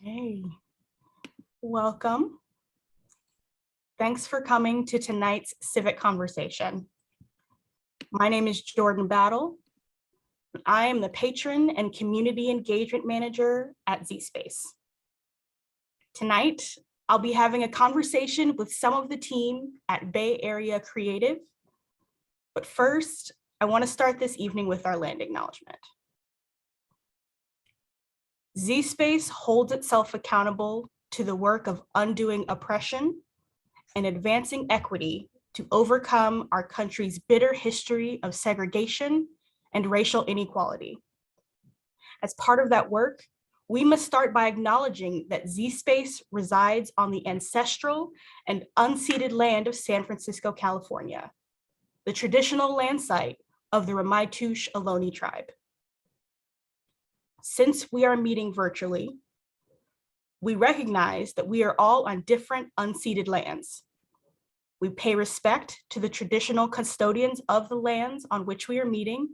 Hey, welcome. Thanks for coming to tonight's civic conversation. My name is Jordan Battle. I am the Patron and Community Engagement Manager at ZSpace. Tonight, I'll be having a conversation with some of the team at Bay Area Creative. But first, I want to start this evening with our land acknowledgement. ZSpace holds itself accountable to the work of undoing oppression and advancing equity to overcome our country's bitter history of segregation and racial inequality. As part of that work, we must start by acknowledging that ZSpace resides on the ancestral and unceded land of San Francisco, California, the traditional land site of the Ramaytush Ohlone tribe. Since we are meeting virtually, we recognize that we are all on different unceded lands. We pay respect to the traditional custodians of the lands on which we are meeting,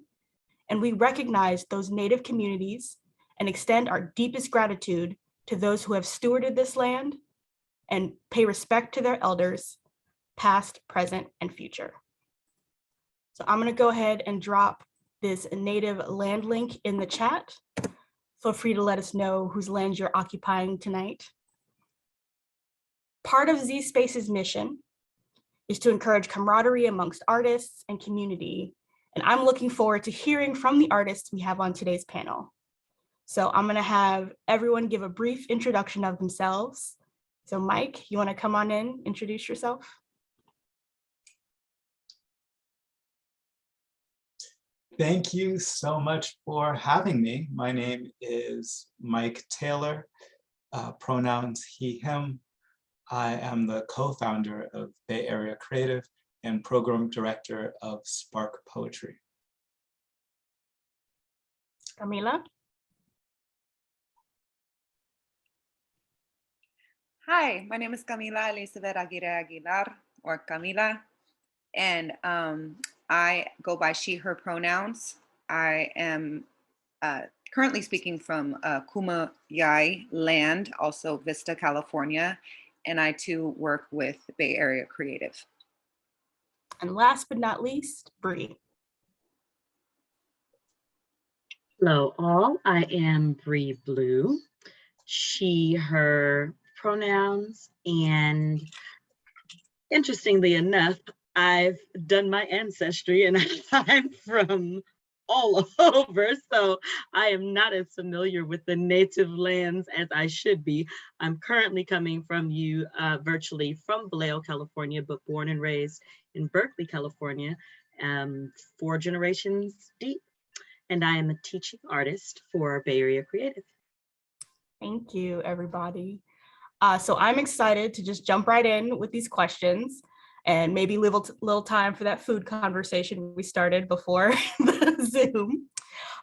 and we recognize those Native communities and extend our deepest gratitude to those who have stewarded this land and pay respect to their elders, past, present, and future. So I'm gonna go ahead and drop this Native land link in the chat. Feel free to let us know whose lands you're occupying tonight. Part of ZSpace's mission is to encourage camaraderie amongst artists and community. And I'm looking forward to hearing from the artists we have on today's panel. So I'm gonna have everyone give a brief introduction of themselves. So Mike, you wanna come on in, introduce yourself? Thank you so much for having me. My name is Mike Taylor, pronouns he, him. I am the co-founder of Bay Area Creative and program director of SPARC Poetry. Camila? Hi, my name is Camila Aguilar, or Camila, and I go by she, her pronouns. I am currently speaking from Kumeyaay land, also Vista, California, and I too work with Bay Area Creative. And last but not least, Bri. Hello all, I am Bri Blue, she, her pronouns, and interestingly enough, I've done my ancestry and I'm from all over, so I am not as familiar with the native lands as I should be. I'm currently coming from you virtually from Vallejo, California, but born and raised in Berkeley, California, 4 generations deep. And I am a teaching artist for Bay Area Creative. Thank you, everybody. So I'm excited to just jump right in with these questions and maybe leave a little time for that food conversation we started before the Zoom.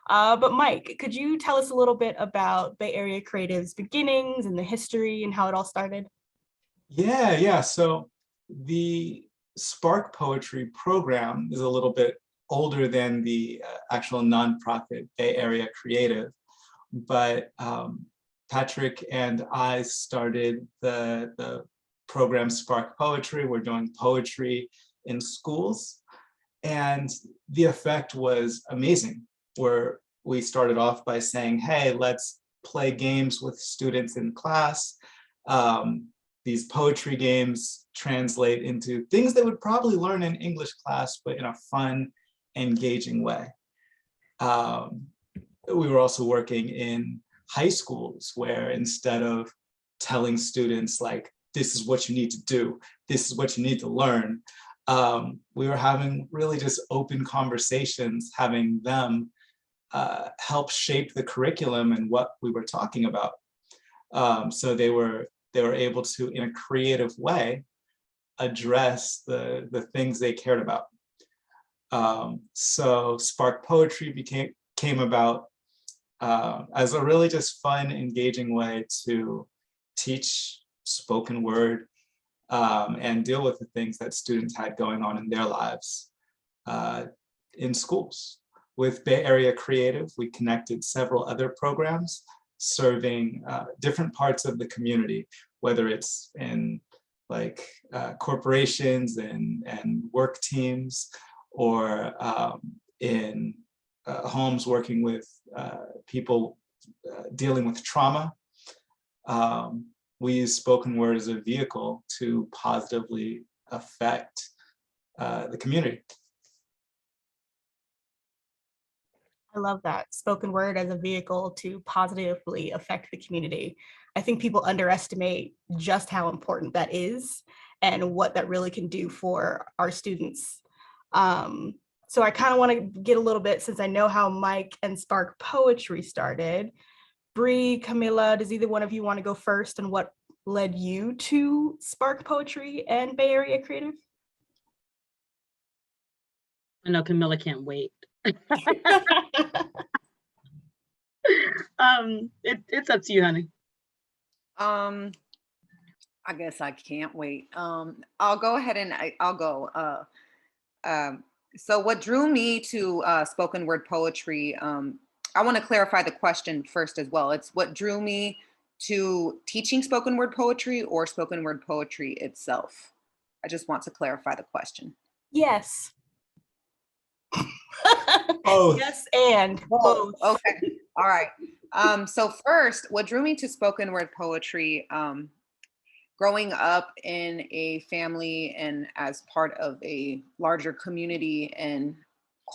But Mike, could you tell us a little bit about Bay Area Creative's beginnings and the history and how it all started? Yeah. So the SPARC Poetry Program is a little bit older than the actual nonprofit Bay Area Creative, but Patrick and I started the program SPARC Poetry. We're doing poetry in schools, and the effect was amazing. We started off by saying, hey, let's play games with students in class. These poetry games translate into things they would probably learn in English class, but in a fun, engaging way. We were also working in high schools where instead of telling students like, this is what you need to do, this is what you need to learn, we were having really just open conversations, having them help shape the curriculum and what we were talking about. So they were able to, in a creative way, address the things they cared about. So SPARC Poetry came about as a really just fun, engaging way to teach spoken word and deal with the things that students had going on in their lives in schools. With Bay Area Creative, we connected several other programs serving different parts of the community, whether it's in like corporations and work teams, or in homes working with people dealing with trauma. We use spoken word as a vehicle to positively affect the community. I love that. Spoken word as a vehicle to positively affect the community. I think people underestimate just how important that is and what that really can do for our students. So I kind of want to get a little bit, since I know how Mike and SPARC Poetry started. Bri, Camila, does either one of you want to go first, and what led you to SPARC Poetry and Bay Area Creative? I know Camila can't wait. It's up to you, honey. I guess I can't wait. I'll go ahead and I'll go. So what drew me to spoken word poetry, I want to clarify the question first as well. It's what drew me to teaching spoken word poetry or spoken word poetry itself. I just want to clarify the question. Yes. Both. Yes, and both. Okay. All right. So first, what drew me to spoken word poetry, growing up in a family and as part of a larger community and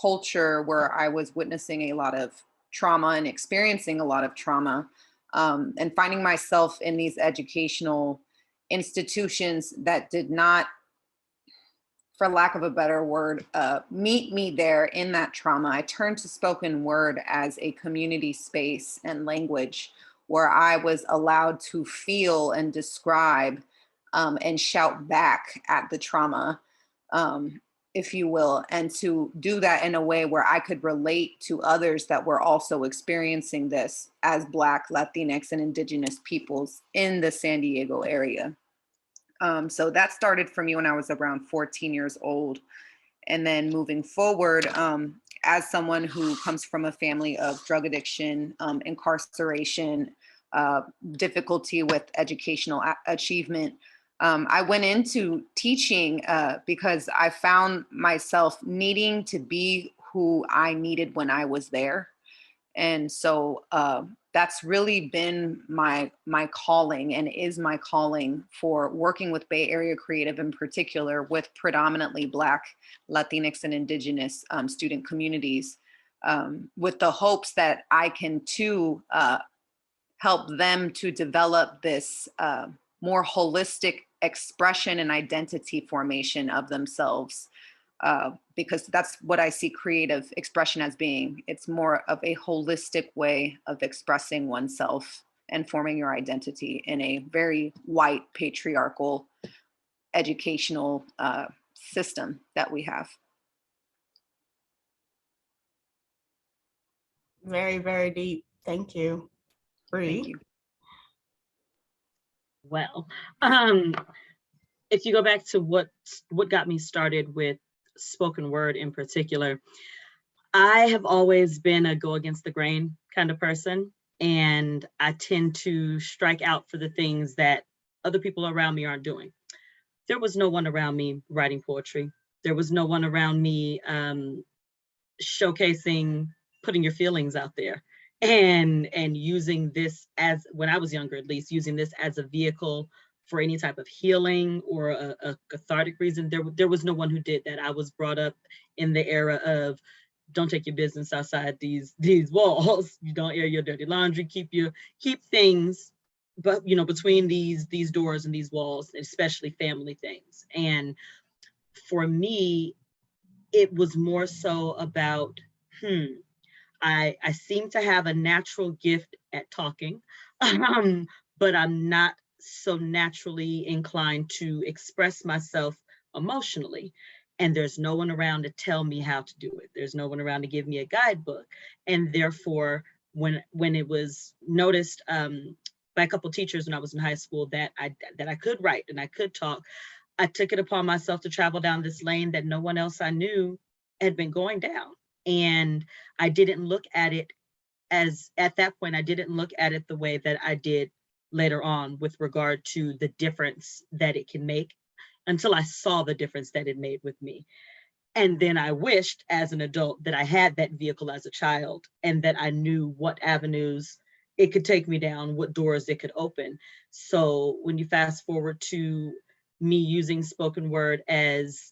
culture where I was witnessing a lot of trauma and experiencing a lot of trauma, and finding myself in these educational institutions that did not, for lack of a better word, meet me there in that trauma, I turned to spoken word as a community space and language where I was allowed to feel and describe and shout back at the trauma, if you will, and to do that in a way where I could relate to others that were also experiencing this as Black, Latinx, and Indigenous peoples in the San Diego area. So that started for me when I was around 14 years old. And then moving forward, as someone who comes from a family of drug addiction, incarceration, difficulty with educational achievement, I went into teaching because I found myself needing to be who I needed when I was there. And so that's really been my calling, and is my calling, for working with Bay Area Creative in particular with predominantly Black, Latinx, and Indigenous student communities, with the hopes that I can too help them to develop this more holistic expression and identity formation of themselves. Because that's what I see creative expression as being. It's more of a holistic way of expressing oneself and forming your identity in a very white, patriarchal, educational system that we have. Very, very deep. Thank you. Bri. Thank you. Well, if you go back to what got me started with spoken word in particular, I have always been a go against the grain kind of person, and I tend to strike out for the things that other people around me aren't doing. There was no one around me writing poetry. There was no one around me showcasing, putting your feelings out there, and using this as, when I was younger at least, using this as a vehicle for any type of healing or a cathartic reason. There was no one who did that. I was brought up in the era of, don't take your business outside these walls. You don't air your dirty laundry. Keep things, but between these doors and these walls, especially family things. And for me, it was more so about, I seem to have a natural gift at talking, but I'm not so naturally inclined to express myself emotionally. And there's no one around to tell me how to do it. There's no one around to give me a guidebook. And therefore, when it was noticed by a couple of teachers when I was in high school that I could write and I could talk, I took it upon myself to travel down this lane that no one else I knew had been going down. And I didn't look at it as at that point, I didn't look at it the way that I did later on with regard to the difference that it can make until I saw the difference that it made with me. And then I wished as an adult that I had that vehicle as a child and that I knew what avenues it could take me down, what doors it could open. So when you fast forward to me using spoken word as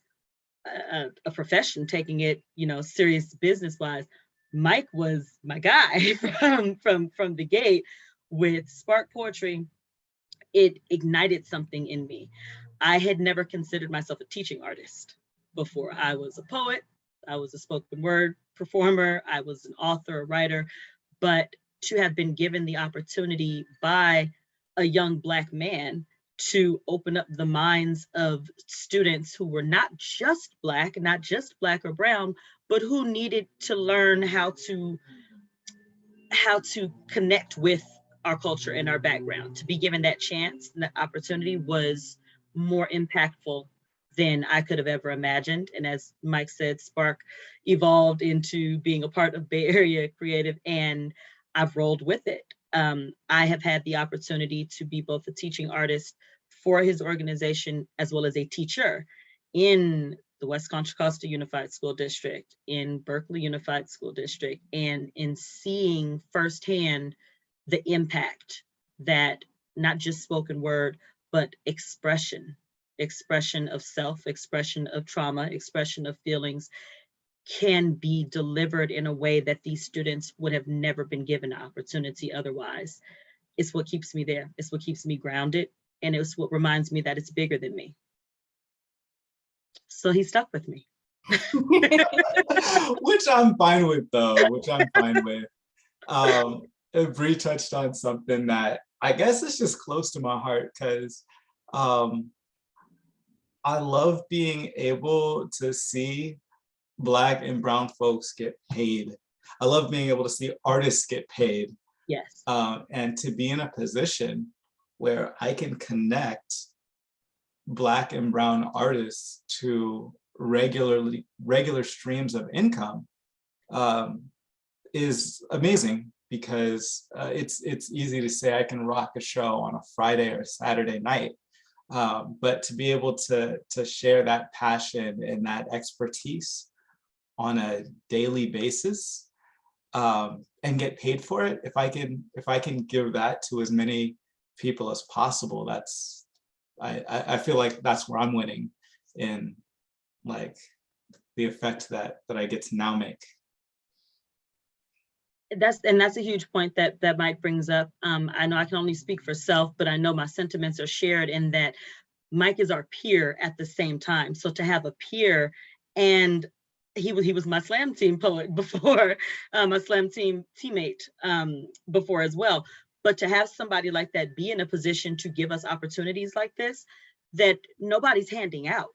a profession, taking it, serious business wise, Mike was my guy from the gate. With SPARC Poetry, it ignited something in me. I had never considered myself a teaching artist before. I was a poet, I was a spoken word performer, I was an author, a writer, but to have been given the opportunity by a young Black man to open up the minds of students who were not just Black or brown, but who needed to learn how to connect with our culture and our background. To be given that chance and that opportunity was more impactful than I could have ever imagined. And as Mike said, SPARC evolved into being a part of Bay Area Creative, and I've rolled with it. I have had the opportunity to be both a teaching artist for his organization as well as a teacher in the West Contra Costa Unified School District, in Berkeley Unified School District, and in seeing firsthand the impact that not just spoken word, but expression of self, expression of trauma, expression of feelings can be delivered in a way that these students would have never been given an opportunity otherwise. It's what keeps me there. It's what keeps me grounded. And it's what reminds me that it's bigger than me. So he stuck with me. Which I'm fine with though, which I'm fine with. Bri touched on something that I guess is just close to my heart because I love being able to see Black and brown folks get paid. I love being able to see artists get paid. Yes. And to be in a position where I can connect Black and brown artists to regular streams of income is amazing, because it's easy to say I can rock a show on a Friday or Saturday night, but to be able to share that passion and that expertise on a daily basis and get paid for it, if I can give that to as many people as possible, I feel like that's where I'm winning in like the effect that I get to now make. That's a huge point that Mike brings up. I know I can only speak for self, but I know my sentiments are shared in that Mike is our peer at the same time. So to have a peer, and he was my slam team poet before, my slam team teammate before as well. But to have somebody like that be in a position to give us opportunities like this, that nobody's handing out.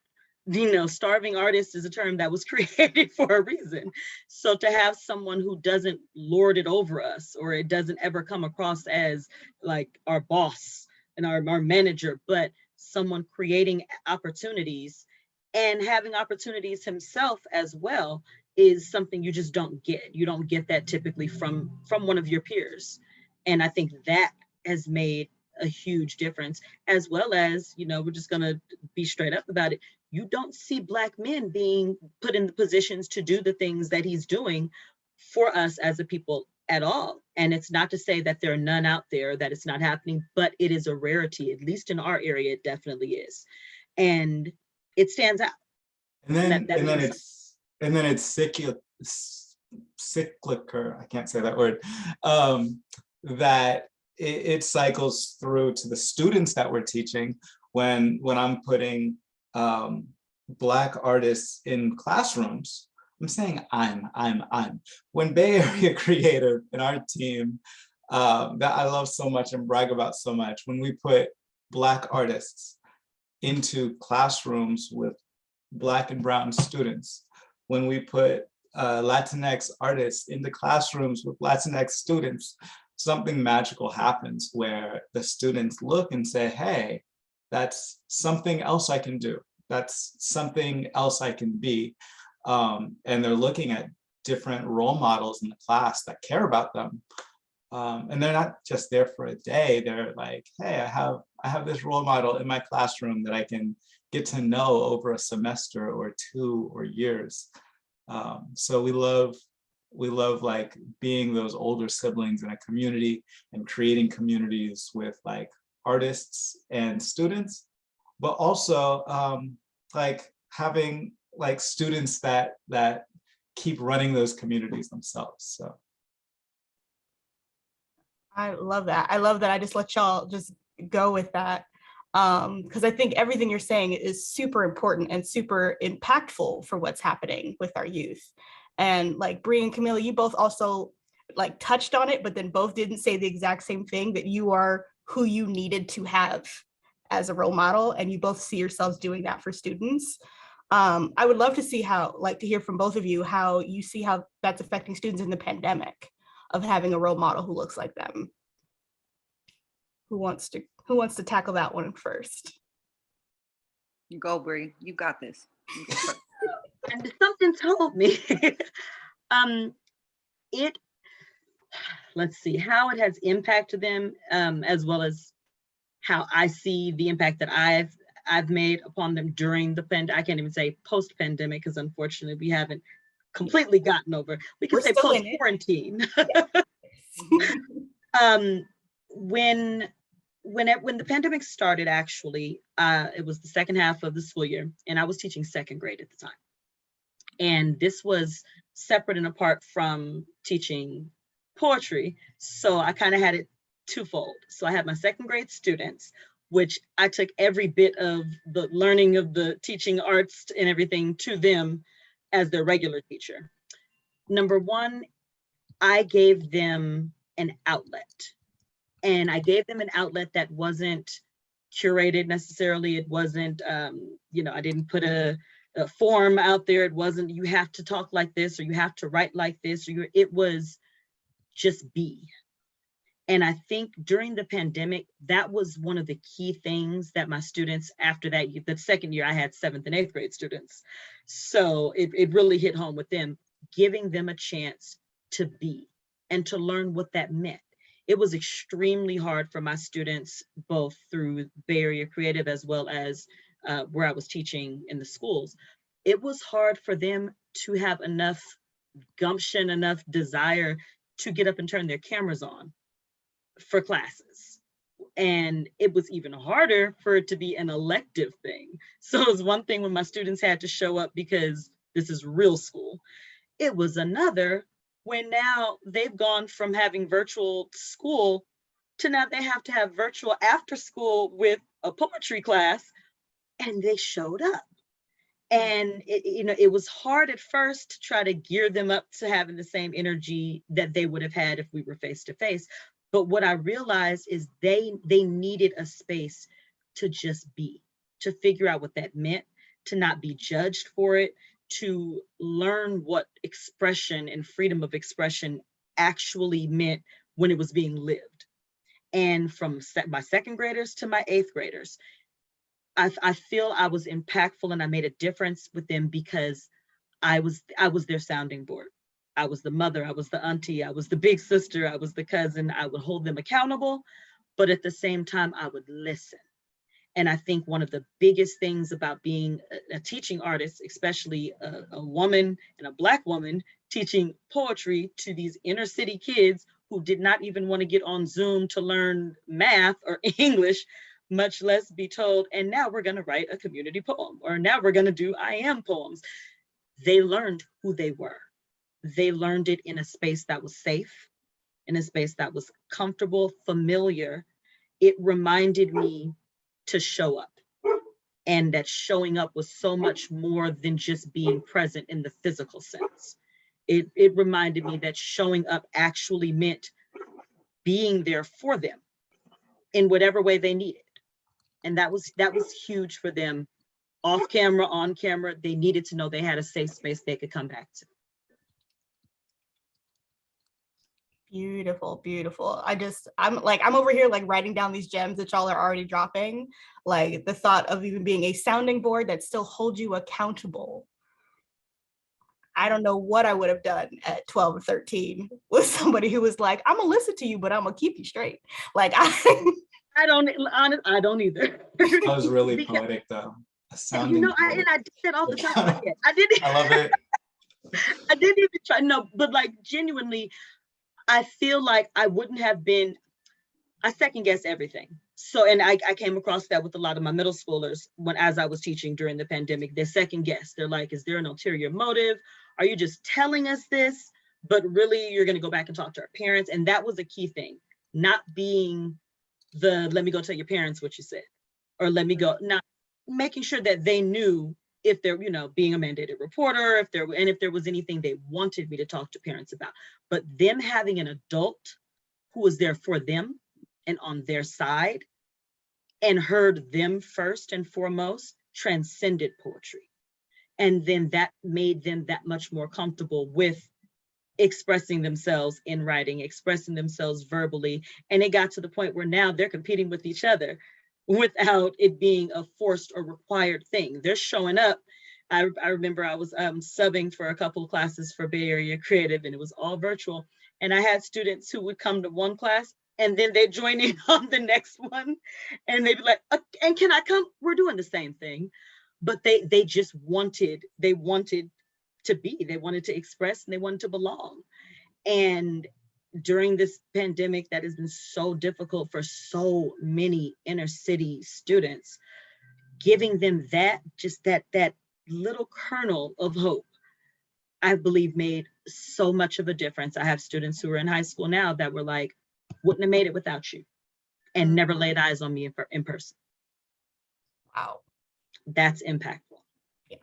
Starving artist is a term that was created for a reason. So to have someone who doesn't lord it over us, or it doesn't ever come across as like our boss and our manager, but someone creating opportunities and having opportunities himself as well, is something you just don't get. You don't get that typically from one of your peers. And I think that has made a huge difference, as well as, we're just gonna be straight up about it. You don't see Black men being put in the positions to do the things that he's doing for us as a people at all. And it's not to say that there are none out there, that it's not happening, but it is a rarity. At least in our area, it definitely is. And it stands out. And then it's cyclical, I can't say that word, that it cycles through to the students that we're teaching when I'm putting Black artists in classrooms. I'm saying when Bay Area Creative and our team that I love so much and brag about so much, when we put Black artists into classrooms with Black and brown students, when we put Latinx artists into classrooms with Latinx students, something magical happens where the students look and say, hey, that's something else I can do. That's something else I can be. And they're looking at different role models in the class that care about them. And they're not just there for a day. They're like, hey, I have this role model in my classroom that I can get to know over a semester or 2 or years. So we love like being those older siblings in a community and creating communities with like artists and students, but also like having like students that keep running those communities themselves. So I love that. I love that. I just let y'all just go with that. Because I think everything you're saying is super important and super impactful for what's happening with our youth. And like Bri and Camila, you both also like touched on it, but then both didn't say the exact same thing, that you are who you needed to have as a role model, and you both see yourselves doing that for students. I would love to see to hear from both of you, how you see how that's affecting students in the pandemic, of having a role model who looks like them. Who wants to tackle that one first? You go, Bri. You got this. You go first. And something told me, let's see how it has impacted them, as well as how I see the impact that I've made upon them during the I can't even say post-pandemic, because unfortunately we haven't completely gotten over. We can say post-quarantine. When the pandemic started, actually, it was the second half of the school year, and I was teaching second grade at the time. And this was separate and apart from teaching poetry. So I kind of had it twofold. So I had my second grade students, which I took every bit of the learning of the teaching arts and everything to them as their regular teacher. Number one, I gave them an outlet. And I gave them an outlet that wasn't curated necessarily. It wasn't, I didn't put a form out there. It wasn't, you have to talk like this, or you have to write like this, or it was just be. And I think during the pandemic, that was one of the key things that my students, after that, the second year I had 7th and 8th grade students. So it really hit home with them, giving them a chance to be and to learn what that meant. It was extremely hard for my students, both through Bay Area Creative as well as where I was teaching in the schools. It was hard for them to have enough gumption, enough desire to get up and turn their cameras on for classes. And it was even harder for it to be an elective thing. So it was one thing when my students had to show up because this is real school. It was another when now they've gone from having virtual school to now they have to have virtual after school with a poetry class, and they showed up. And it was hard at first to try to gear them up to having the same energy that they would have had if we were face to face. But what I realized is they needed a space to just be, to figure out what that meant, to not be judged for it, to learn what expression and freedom of expression actually meant when it was being lived. And from my second graders to my 8th graders, I feel I was impactful and I made a difference with them because I was their sounding board. I was the mother, I was the auntie, I was the big sister, I was the cousin. I would hold them accountable, but at the same time, I would listen. And I think one of the biggest things about being a teaching artist, especially a woman and a Black woman teaching poetry to these inner city kids who did not even want to get on Zoom to learn math or English, much less be told, and now we're going to write a community poem, or now we're going to do I am poems. They learned who they were. They learned it in a space that was safe, in a space that was comfortable, familiar. It reminded me to show up, and that showing up was so much more than just being present in the physical sense. It reminded me that showing up actually meant being there for them in whatever way they needed. And that was huge for them, off camera, on camera. They needed to know they had a safe space they could come back to. Beautiful, beautiful. I'm over here like writing down these gems that y'all are already dropping. Like the thought of even being a sounding board that still holds you accountable. I don't know what I would have done at 12 or 13 with somebody who was like, I'm gonna listen to you, but I'm gonna keep you straight. Like I don't either. That was really Because, poetic though. A you sounding know, poet. I did that all the time. I didn't. I love it. I didn't even try. No, but like genuinely, I feel like I wouldn't have been. I second guess everything. So, and I came across that with a lot of my middle schoolers as I was teaching during the pandemic. They second guess. They're like, is there an ulterior motive? Are you just telling us this? But really, you're going to go back and talk to our parents. And that was a key thing, not being let me go tell your parents what you said, or let me go, not making sure that they knew if they're, being a mandated reporter, if there was anything they wanted me to talk to parents about. But them having an adult who was there for them and on their side and heard them first and foremost transcended poetry. And then that made them that much more comfortable with expressing themselves in writing, expressing themselves verbally. And it got to the point where now they're competing with each other without it being a forced or required thing. They're showing up. I remember I was subbing for a couple of classes for Bay Area Creative, and it was all virtual. And I had students who would come to one class and then they join in on the next one. And they'd be like, and can I come? We're doing the same thing. But they just wanted they wanted to express, and they wanted to belong. And during this pandemic that has been so difficult for so many inner city students, giving them that little kernel of hope, I believe made so much of a difference. I have students who are in high school now that were like, wouldn't have made it without you, and never laid eyes on me in person. Wow. That's impactful. Yeah.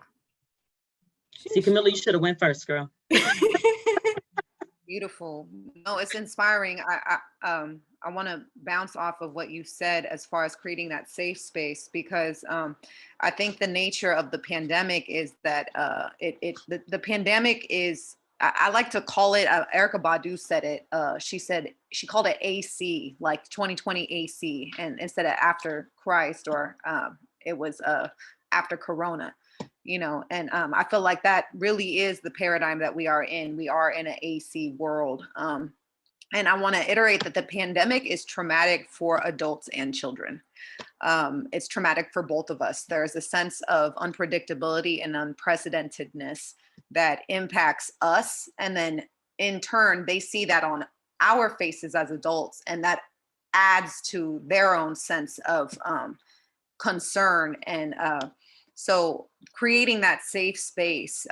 See, Camila, you should have went first, girl. Beautiful. No, it's inspiring. I want to bounce off of what you said as far as creating that safe space, because I think the nature of the pandemic is that the pandemic is, I like to call it, Erykah Badu said it, she called it AC, like 2020 AC, and instead of after Christ, or it was after Corona. And I feel like that really is the paradigm that we are in. We are in an AC world. And I want to iterate that the pandemic is traumatic for adults and children. It's traumatic for both of us. There's a sense of unpredictability and unprecedentedness that impacts us. And then in turn, they see that on our faces as adults, and that adds to their own sense of concern. And so creating that safe space,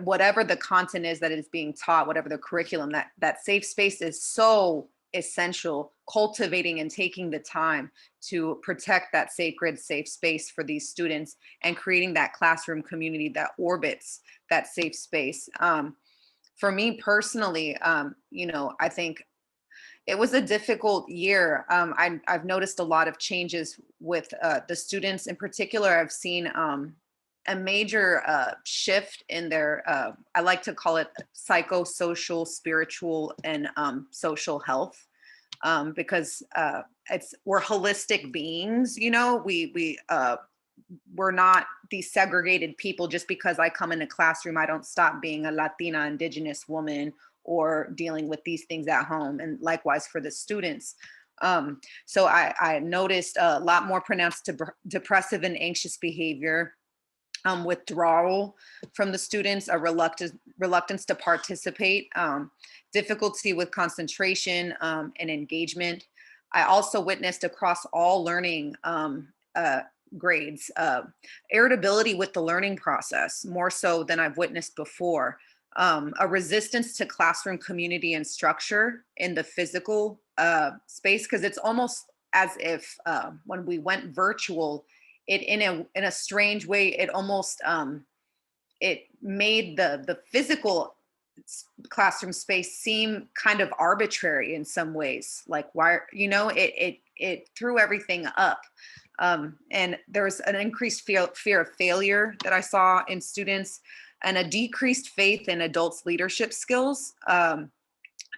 whatever the content is that is being taught, whatever the curriculum, that safe space is so essential. Cultivating and taking the time to protect that sacred, safe space for these students, and creating that classroom community that orbits that safe space. For me personally, I think it was a difficult year. I've noticed a lot of changes with the students in particular. I've seen a major shift in their, I like to call it psychosocial, spiritual, and social health, because we're holistic beings. We're not these segregated people. Just because I come in a classroom, I don't stop being a Latina, Indigenous woman, or dealing with these things at home. And likewise for the students. So I noticed a lot more pronounced depressive and anxious behavior, withdrawal from the students, a reluctance to participate, difficulty with concentration and engagement. I also witnessed across all learning grades, irritability with the learning process, more so than I've witnessed before. A resistance to classroom community and structure in the physical space, because it's almost as if when we went virtual, it in a strange way, it almost it made the physical classroom space seem kind of arbitrary in some ways. Like, why, it threw everything up. And there was an increased fear of failure that I saw in students, and a decreased faith in adults' leadership skills.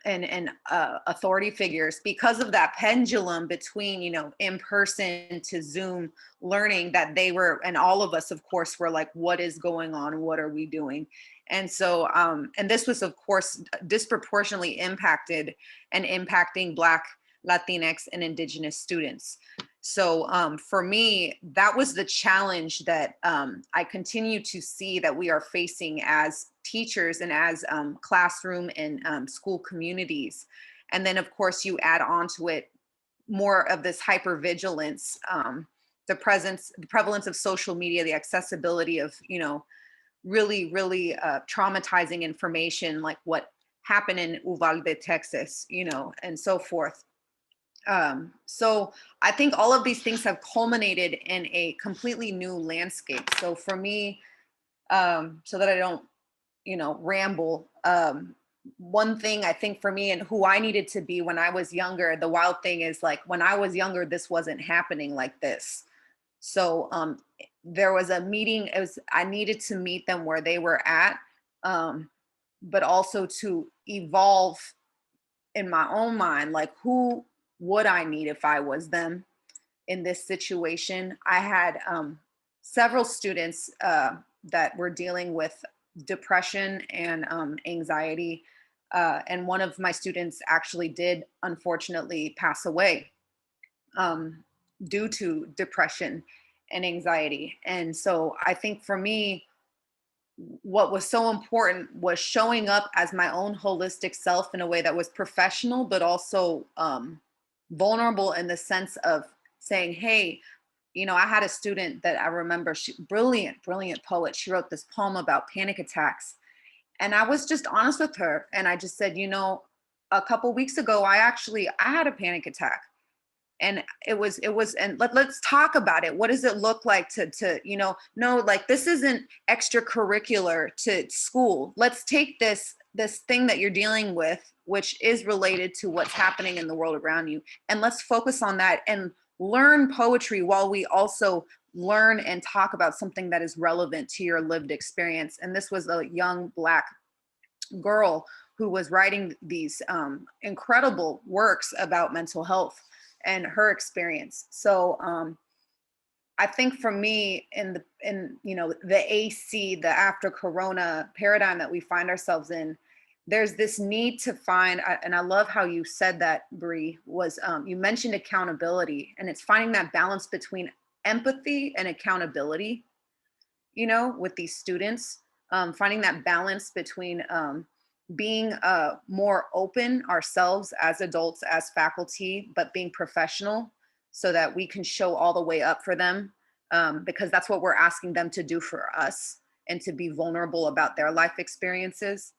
authority figures, because of that pendulum between, you know, in person to Zoom learning, that they were, and all of us, of course, were like, what is going on? What are we doing? And so, and this was, of course, disproportionately impacting Black, Latinx, and Indigenous students. So for me, that was the challenge that I continue to see that we are facing as teachers and as classroom and school communities. And then, of course, you add on to it more of this hypervigilance, the prevalence of social media, the accessibility of, you know, really traumatizing information like what happened in Uvalde, Texas, you know, and so forth. So I think all of these things have culminated in a completely new landscape. So for me, so that I don't, you know, ramble, one thing I think for me and who I needed to be when I was younger, the wild thing is, like, when I was younger, this wasn't happening like this. So there was a meeting, I needed to meet them where they were at, but also to evolve in my own mind, like, who would I need if I was them in this situation? I had several students that were dealing with depression and anxiety. And one of my students actually did unfortunately pass away due to depression and anxiety. And so I think for me, what was so important was showing up as my own holistic self in a way that was professional, but also vulnerable, in the sense of saying, hey, you know, I had a student that I remember, brilliant poet. She wrote this poem about panic attacks. And I was just honest with her. And I just said, you know, a couple weeks ago, I had a panic attack. And it was, and let's talk about it. What does it look like to, you know, no, like, this isn't extracurricular to school. Let's take this thing that you're dealing with, which is related to what's happening in the world around you, and let's focus on that and learn poetry while we also learn and talk about something that is relevant to your lived experience. And this was a young Black girl who was writing these incredible works about mental health and her experience. So I think for me, in you know, the AC, the after Corona paradigm that we find ourselves in, there's this need to find, and I love how you said that, Bri, was you mentioned accountability, and it's finding that balance between empathy and accountability, you know, with these students, finding that balance between being more open ourselves as adults, as faculty, but being professional so that we can show all the way up for them, because that's what we're asking them to do for us, and to be vulnerable about their life experiences.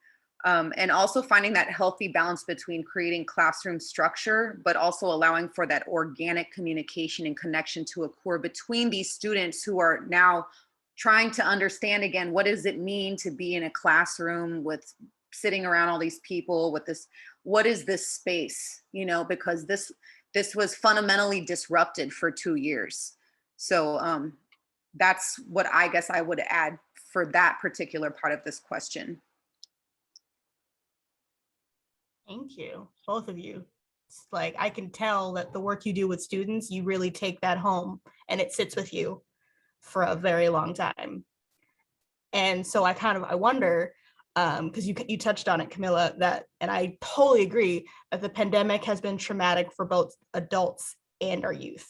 And also finding that healthy balance between creating classroom structure, but also allowing for that organic communication and connection to occur between these students who are now trying to understand, again, what does it mean to be in a classroom with sitting around all these people with this, what is this space, you know, because this was fundamentally disrupted for 2 years. So that's what I guess I would add for that particular part of this question. Thank you, both of you. It's like, I can tell that the work you do with students, you really take that home and it sits with you for a very long time. And so I wonder, because you touched on it, Camila, that, and I totally agree, that the pandemic has been traumatic for both adults and our youth.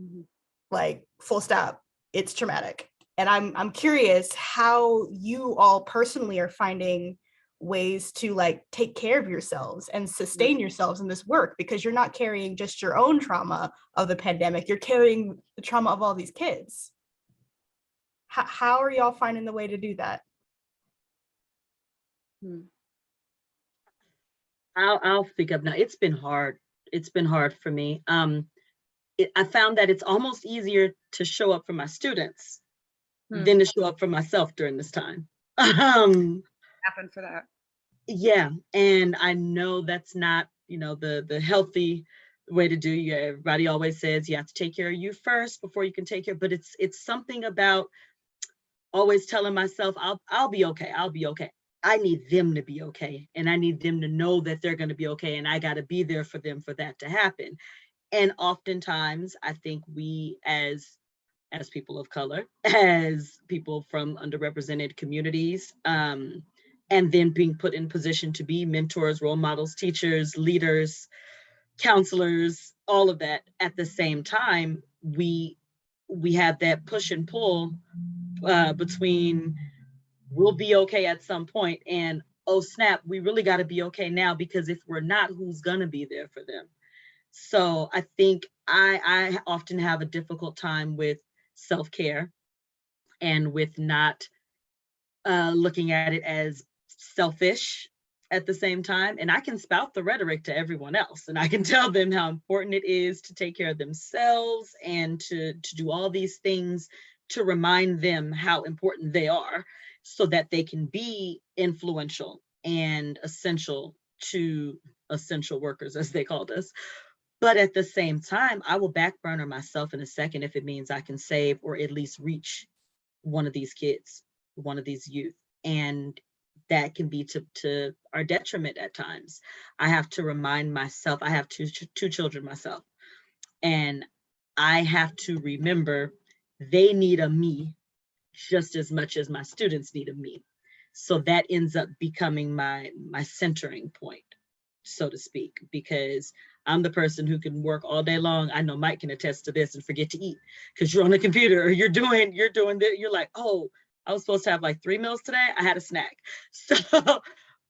Mm-hmm. Like, full stop, it's traumatic. And I'm curious how you all personally are finding ways to, like, take care of yourselves and sustain yourselves in this work, because you're not carrying just your own trauma of the pandemic, you're carrying the trauma of all these kids. How are y'all finding the way to do that? I'll speak up now. It's been hard. It's been hard for me. I found that it's almost easier to show up for my students than to show up for myself during this time. Happened for that. Yeah, and I know that's not, you know, the healthy way to do. Yeah, everybody always says you have to take care of you first before you can take care. But it's something about always telling myself I'll be okay. I'll be okay. I need them to be okay. And I need them to know that they're going to be okay. And I got to be there for them for that to happen. And oftentimes I think we as people of color, as people from underrepresented communities, and then being put in position to be mentors, role models, teachers, leaders, counselors, all of that at the same time, we have that push and pull between we'll be okay at some point and oh snap, we really got to be okay now, because if we're not, who's gonna be there for them? So I think I often have a difficult time with self-care and with not looking at it as selfish at the same time. And I can spout the rhetoric to everyone else, and I can tell them how important it is to take care of themselves and to do all these things to remind them how important they are, so that they can be influential and essential to essential workers, as they called us. But at the same time, I will backburner myself in a second if it means I can save or at least reach one of these kids, one of these youth. And that can be to our detriment at times. I have to remind myself, I have two children myself, and I have to remember they need a me just as much as my students need a me. So that ends up becoming my centering point, so to speak, because I'm the person who can work all day long. I know Mike can attest to this, and forget to eat because you're on the computer or you're doing that. You're like, oh, I was supposed to have like 3 meals today. I had a snack. So,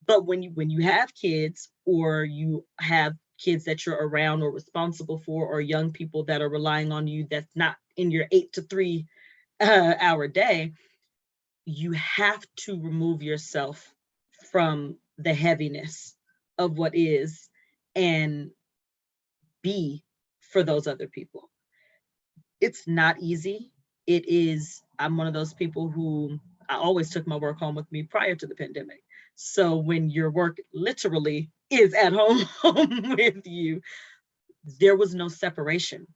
but when you have kids, or you have kids that you're around or responsible for, or young people that are relying on you, that's not in your 8 to 3 hour day, you have to remove yourself from the heaviness of what is and be for those other people. It's not easy. It is, I'm one of those people who, I always took my work home with me prior to the pandemic. So when your work literally is at home with you, there was no separation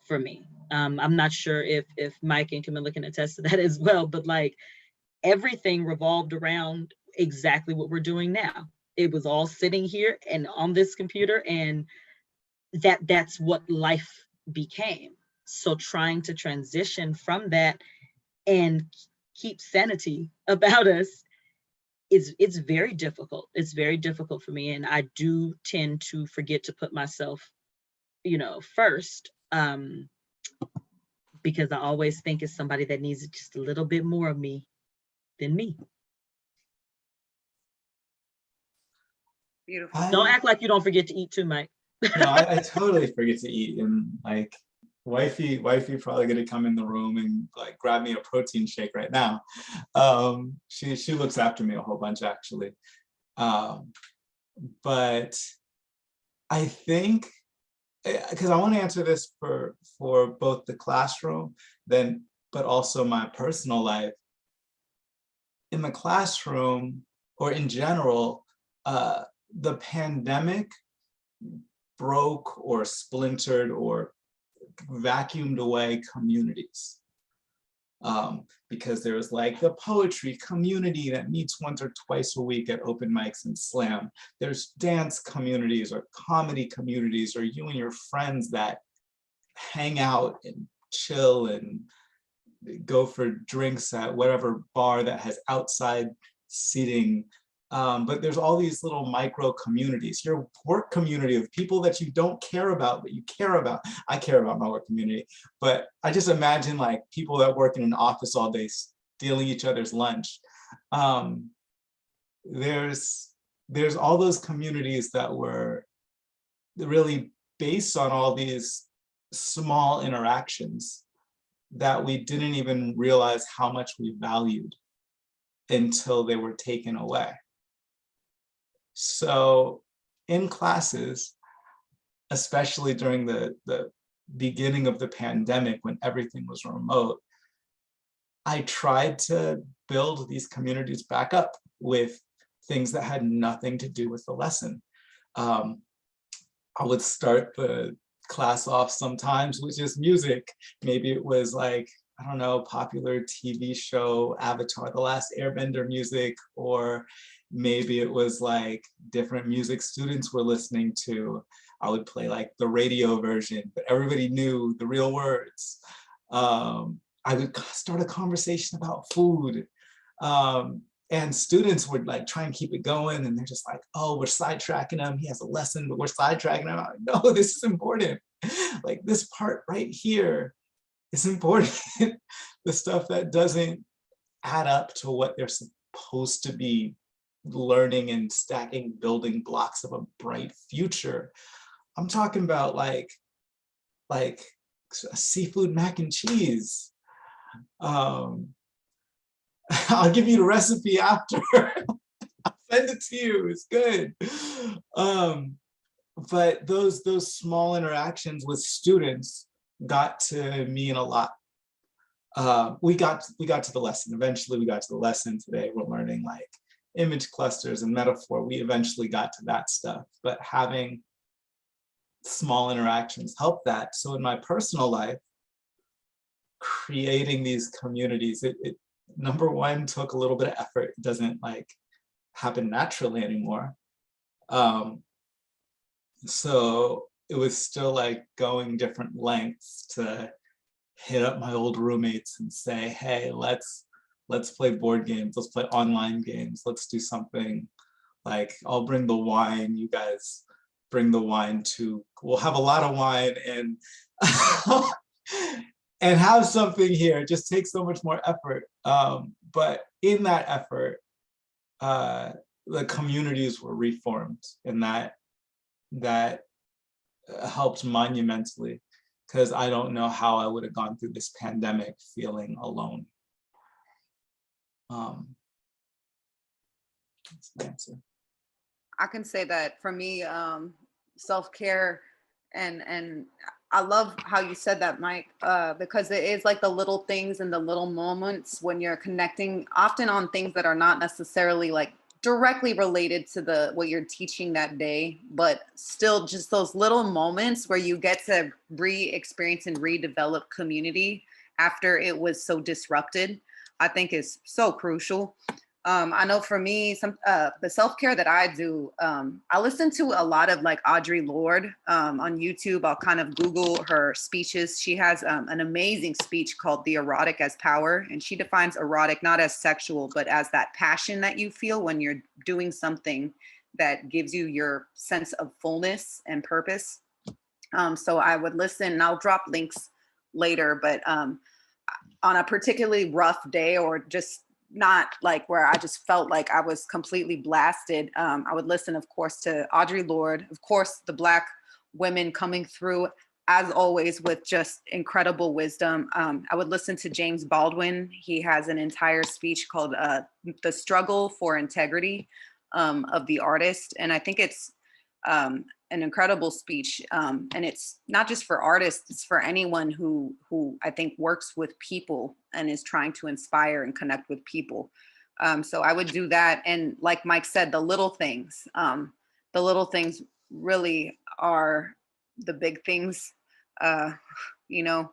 for me. I'm not sure if Mike and Camila can attest to that as well, but like everything revolved around exactly what we're doing now. It was all sitting here and on this computer, and that's what life became. So trying to transition from that and keep sanity about us it's very difficult. It's very difficult for me, and I do tend to forget to put myself, first, because I always think it's somebody that needs just a little bit more of me than me. Beautiful. Don't act like you don't forget to eat too, Mike. No, I totally forget to eat, and like wifey probably gonna come in the room and like grab me a protein shake right now. She looks after me a whole bunch actually. But I think, because I want to answer this for both the classroom, but also my personal life. In the classroom, or in general, the pandemic broke or splintered or vacuumed away communities. Because there was like the poetry community that meets once or twice a week at open mics and slam. There's dance communities or comedy communities, or you and your friends that hang out and chill and go for drinks at whatever bar that has outside seating. But there's all these little micro communities, your work community of people that you don't care about, but you care about. I care about my work community, but I just imagine like people that work in an office all day stealing each other's lunch. There's all those communities that were really based on all these small interactions that we didn't even realize how much we valued until they were taken away. So in classes, especially during the beginning of the pandemic when everything was remote, I tried to build these communities back up with things that had nothing to do with the lesson. I would start the class off sometimes with just music. Maybe it was like I don't know, popular TV show, Avatar, The Last Airbender music, or maybe it was like different music students were listening to. I would play like the radio version, but everybody knew the real words. I would start a conversation about food. And students would like try and keep it going, and they're just like, oh, we're sidetracking him. He has a lesson, but we're sidetracking him. I'm like, no, this is important. Like this part right here is important. The stuff that doesn't add up to what they're supposed to be learning and stacking building blocks of a bright future. I'm talking about like a seafood mac and cheese. I'll give you the recipe after. I'll send it to you. It's good. But those small interactions with students got to mean a lot. We got to the lesson. Eventually, we got to the lesson. Today, we're learning like image clusters and metaphor. We eventually got to that stuff. But having small interactions helped that. So in my personal life, creating these communities, it number one, took a little bit of effort. It doesn't like happen naturally anymore. So it was still like going different lengths to hit up my old roommates and say, hey, let's play board games, let's play online games, let's do something. Like, I'll bring the wine, you guys bring the wine too. We'll have a lot of wine and and have something here. It just takes so much more effort. But in that effort, the communities were reformed, and that helped monumentally, because I don't know how I would have gone through this pandemic feeling alone. That's the answer. I can say that for me, self-care, and I love how you said that, Mike, because it is like the little things and the little moments when you're connecting often on things that are not necessarily like directly related to what you're teaching that day, but still just those little moments where you get to re-experience and redevelop community after it was so disrupted, I think is so crucial. I know for me, the self-care that I do, I listen to a lot of like Audre Lorde on YouTube. I'll kind of Google her speeches. She has an amazing speech called The Erotic as Power. And she defines erotic not as sexual, but as that passion that you feel when you're doing something that gives you your sense of fullness and purpose. So I would listen, and I'll drop links later, but on a particularly rough day, or just not like where I just felt like I was completely blasted, I would listen, of course, to Audre Lorde, of course, the Black women coming through, as always, with just incredible wisdom. I would listen to James Baldwin. He has an entire speech called The Struggle for Integrity of the Artist. And I think it's an incredible speech. And it's not just for artists, it's for anyone who I think works with people and is trying to inspire and connect with people. So I would do that. And like Mike said, the little things really are the big things, you know,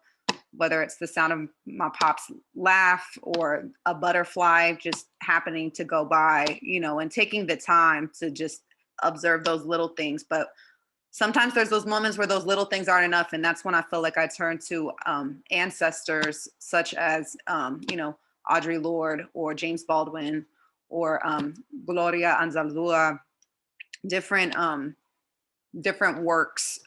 whether it's the sound of my pop's laugh or a butterfly just happening to go by, you know, and taking the time to just observe those little things. But sometimes there's those moments where those little things aren't enough. And that's when I feel like I turn to ancestors such as, you know, Audre Lorde or James Baldwin or Gloria Anzaldúa, different works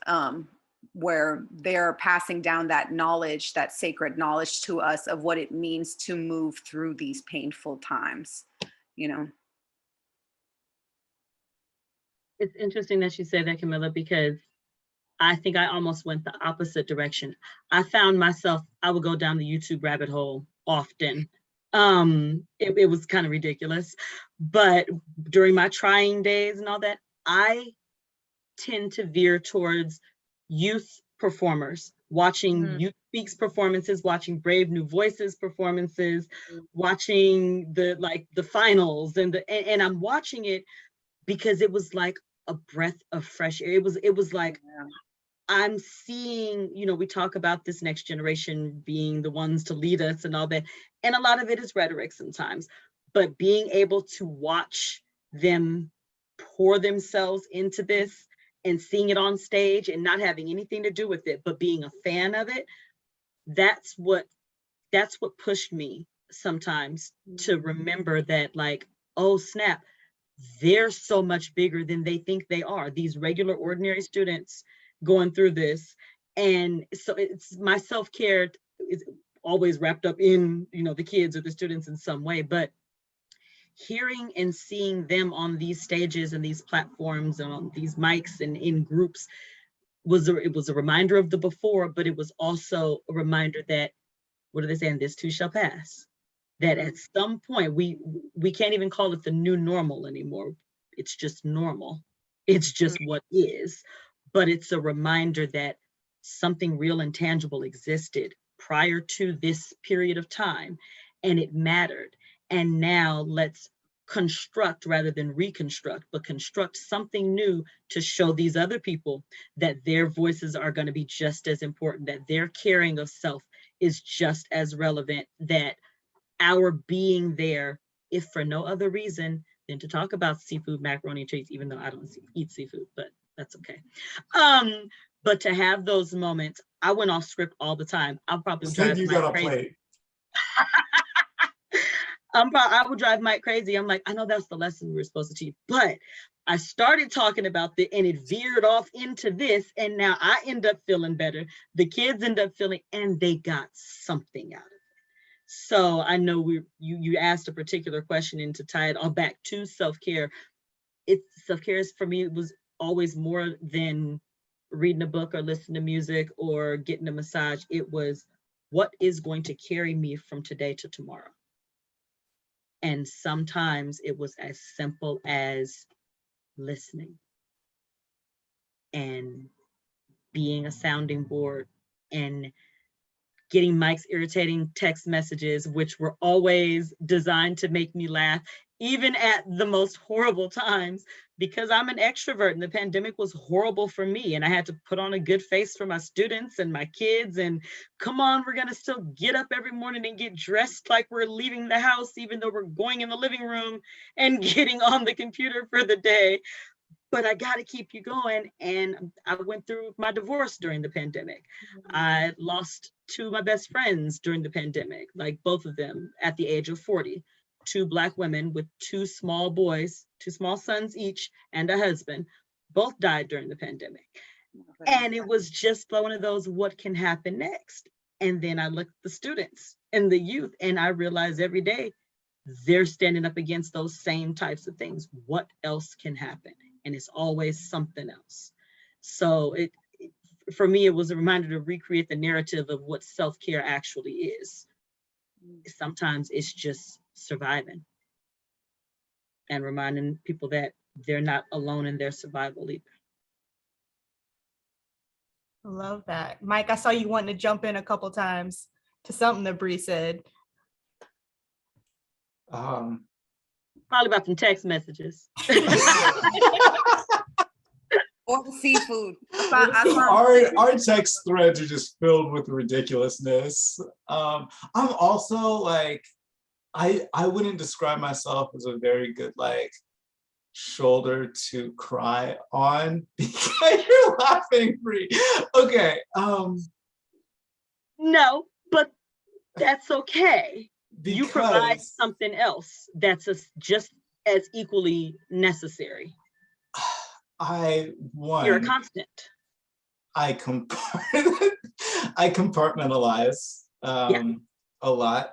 where they're passing down that knowledge, that sacred knowledge to us of what it means to move through these painful times, you know. It's interesting that you say that, Camila, because I think I almost went the opposite direction. I found myself, I would go down the YouTube rabbit hole often. It was kind of ridiculous, but during my trying days and all that, I tend to veer towards youth performers, watching Youth Speaks performances, watching Brave New Voices performances, watching the finals, and I'm watching it because it was like a breath of fresh air. It was like, I'm seeing, we talk about this next generation being the ones to lead us and all that. And a lot of it is rhetoric sometimes, but being able to watch them pour themselves into this and seeing it on stage and not having anything to do with it, but being a fan of it, that's what pushed me sometimes to remember that, like, oh snap, they're so much bigger than they think they are. These regular, ordinary students going through this. And so it's my self-care is always wrapped up in, the kids or the students in some way, but hearing and seeing them on these stages and these platforms and on these mics and in groups it was a reminder of the before, but it was also a reminder that, what are they saying? This too shall pass. That at some point, we can't even call it the new normal anymore. It's just normal. It's just what is. But it's a reminder that something real and tangible existed prior to this period of time, and it mattered. And now let's construct rather than reconstruct, but construct something new to show these other people that their voices are going to be just as important, that their caring of self is just as relevant, that our being there, if for no other reason than to talk about seafood, macaroni and cheese, even though I don't eat seafood, but that's okay. But to have those moments, I went off script all the time. I'll probably drive Mike crazy. I would drive Mike crazy. I'm like, I know that's the lesson we were supposed to teach, but I started talking about and it veered off into this, and now I end up feeling better. The kids end up feeling, and they got something out of it. So I know you asked a particular question, and to tie it all back to self-care, self-care is, for me, it was always more than reading a book or listening to music or getting a massage. It was, what is going to carry me from today to tomorrow? And sometimes it was as simple as listening and being a sounding board and getting Mike's irritating text messages, which were always designed to make me laugh, even at the most horrible times, because I'm an extrovert and the pandemic was horrible for me. And I had to put on a good face for my students and my kids. And come on, we're gonna still get up every morning and get dressed like we're leaving the house, even though we're going in the living room and getting on the computer for the day. But I got to keep you going. And I went through my divorce during the pandemic. I lost two of my best friends during the pandemic, like both of them at the age of 40, 2 Black women with 2 small boys, 2 small sons each, and a husband, both died during the pandemic. And it was just one of those, what can happen next? And then I looked at the students and the youth, and I realized every day they're standing up against those same types of things. What else can happen? And it's always something else. So for me, it was a reminder to recreate the narrative of what self-care actually is. Sometimes it's just surviving and reminding people that they're not alone in their survival either. I love that. Mike, I saw you wanting to jump in a couple times to something that Bri said. Probably about some text messages. Or the seafood. Our text threads are just filled with ridiculousness. I'm also like, I wouldn't describe myself as a very good shoulder to cry on. Because you're laughing, Bri. Okay. No, but that's okay. You provide something else that's just as equally necessary. You're a constant. I compartmentalize a lot.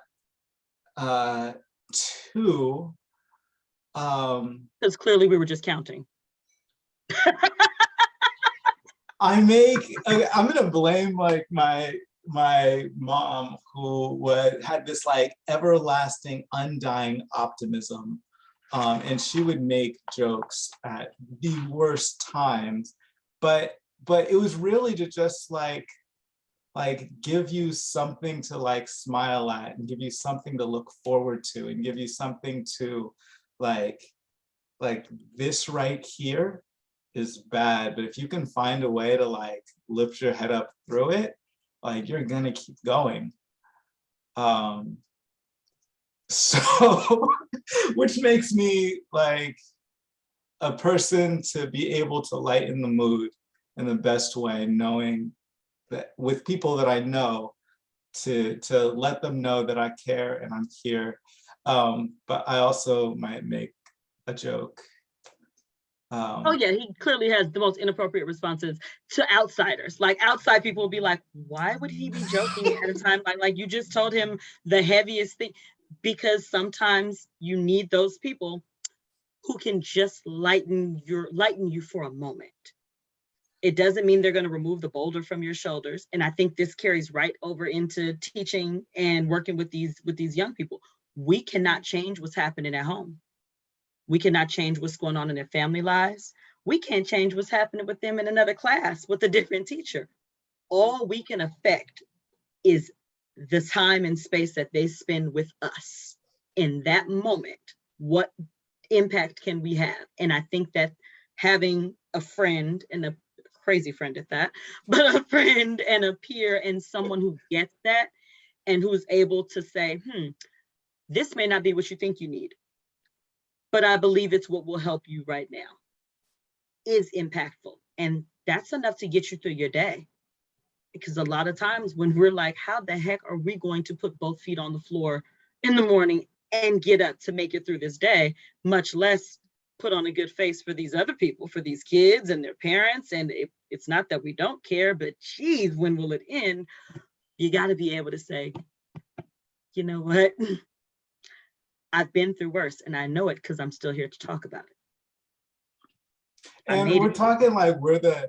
2, because clearly we were just counting. I'm gonna blame my mom, who had this everlasting, undying optimism. And she would make jokes at the worst times, but it was really to just give you something to smile at, and give you something to look forward to, and give you something to like this right here is bad, but if you can find a way to like lift your head up through it, like you're gonna keep going. So, which makes me like a person to be able to lighten the mood in the best way, knowing that with people that I know, to let them know that I care and I'm here. But I also might make a joke. Oh yeah, he clearly has the most inappropriate responses to outsiders. Like outside people will be like, why would he be joking at a time like you just told him the heaviest thing? Because sometimes you need those people who can just lighten you for a moment. It doesn't mean they're going to remove the boulder from your shoulders. And I think this carries right over into teaching and working with these young people. We cannot change what's happening at home. We cannot change what's going on in their family lives. We can't change what's happening with them in another class with a different teacher. All we can affect is the time and space that they spend with us. In that moment, what impact can we have? And I think that having a friend, and a crazy friend at that, but a friend and a peer and someone who gets that and who's able to say, this may not be what you think you need, but I believe it's what will help you right now, is impactful. And that's enough to get you through your day. Because a lot of times when we're like, how the heck are we going to put both feet on the floor in the morning and get up to make it through this day, much less put on a good face for these other people, for these kids and their parents. And it's not that we don't care, but geez, when will it end? You got to be able to say, you know what? I've been through worse and I know it because I'm still here to talk about it. And we're talking like we're the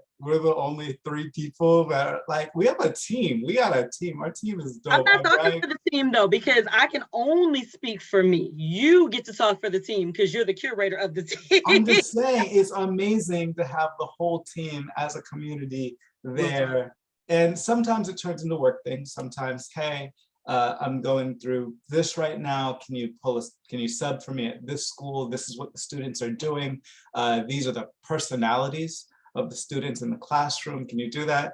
only 3 people that are, like, we have a team. We got a team. Our team is dope. I'm not talking for the team though, because I can only speak for me. You get to talk for the team because you're the curator of the team. I'm just saying, it's amazing to have the whole team as a community there. And sometimes it turns into work things. Sometimes, hey, I'm going through this right now. Can you sub for me at this school? This is what the students are doing. These are the personalities of the students in the classroom. Can you do that?